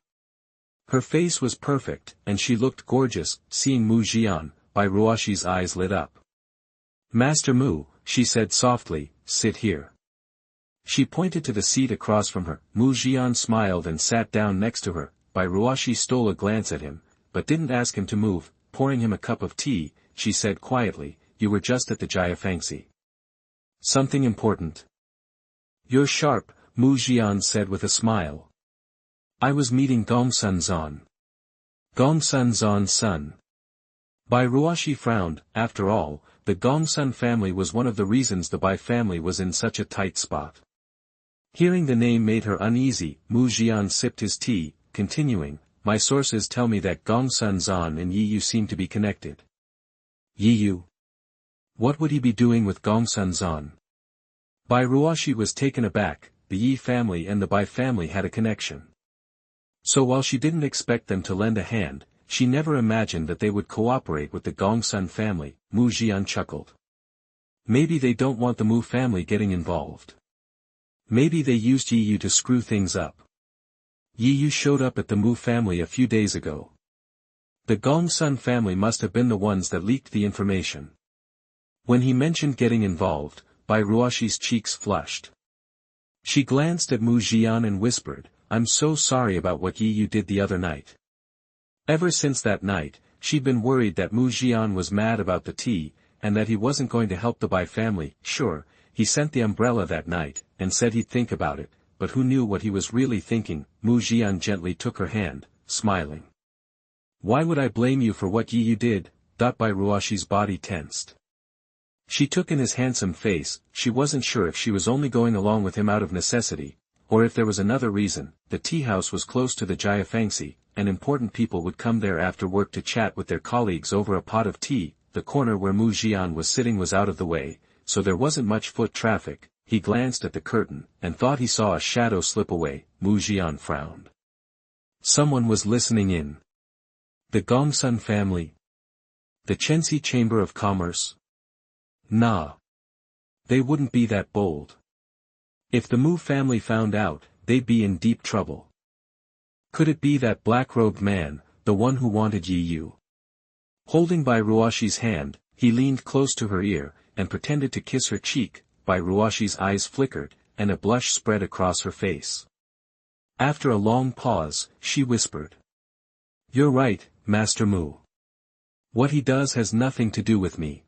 Her face was perfect, and she looked gorgeous. Seeing Mu Zhian, Bai Ruoxi's eyes lit up. Master Mu, she said softly, sit here. She pointed to the seat across from her. Mu Zhian smiled and sat down next to her. Bai Ruoxi stole a glance at him, but didn't ask him to move. Pouring him a cup of tea, she said quietly, you were just at the Jiafangxi. Something important? You're sharp, Mu Zhian said with a smile. I was meeting Gongsun Zan. Gongsun Zan's son. Bai Ruoxi frowned. After all, the Gongsun family was one of the reasons the Bai family was in such a tight spot. Hearing the name made her uneasy. Mu Zhian sipped his tea, continuing, my sources tell me that Gongsun Zan and Yi Yu seem to be connected. Yi Yu? What would he be doing with Gongsun Zan? Bai Ruoxi was taken aback. The Yi family and the Bai family had a connection. So while she didn't expect them to lend a hand, she never imagined that they would cooperate with the Gongsun family. Mu Zhian chuckled. Maybe they don't want the Mu family getting involved. Maybe they used Yi Yu to screw things up. Yi Yu showed up at the Mu family a few days ago. The Gongsun family must have been the ones that leaked the information. When he mentioned getting involved, Bai Ruoxi's cheeks flushed. She glanced at Mu Zhian and whispered, I'm so sorry about what Yi Yu did the other night. Ever since that night, she'd been worried that Mu Zhian was mad about the tea, and that he wasn't going to help the Bai family. Sure, he sent the umbrella that night, and said he'd think about it, but who knew what he was really thinking? Mu Zhian gently took her hand, smiling. Why would I blame you for what Yi Yu did? Bai Ruoxi's body tensed. She took in his handsome face. She wasn't sure if she was only going along with him out of necessity, or if there was another reason. The tea house was close to the Jiafangxi, and important people would come there after work to chat with their colleagues over a pot of tea. The corner where Mu Zhian was sitting was out of the way, so there wasn't much foot traffic. He glanced at the curtain, and thought he saw a shadow slip away. Mu Zhian frowned. Someone was listening in. The Gongsun family? The Chenxi Chamber of Commerce? Nah. They wouldn't be that bold. If the Mu family found out, they'd be in deep trouble. Could it be that black-robed man, the one who wanted Yi Yu? Holding Bai Ruoxi's hand, he leaned close to her ear, and pretended to kiss her cheek. Bai Ruoxi's eyes flickered, and a blush spread across her face. After a long pause, she whispered. You're right, Master Mu. What he does has nothing to do with me.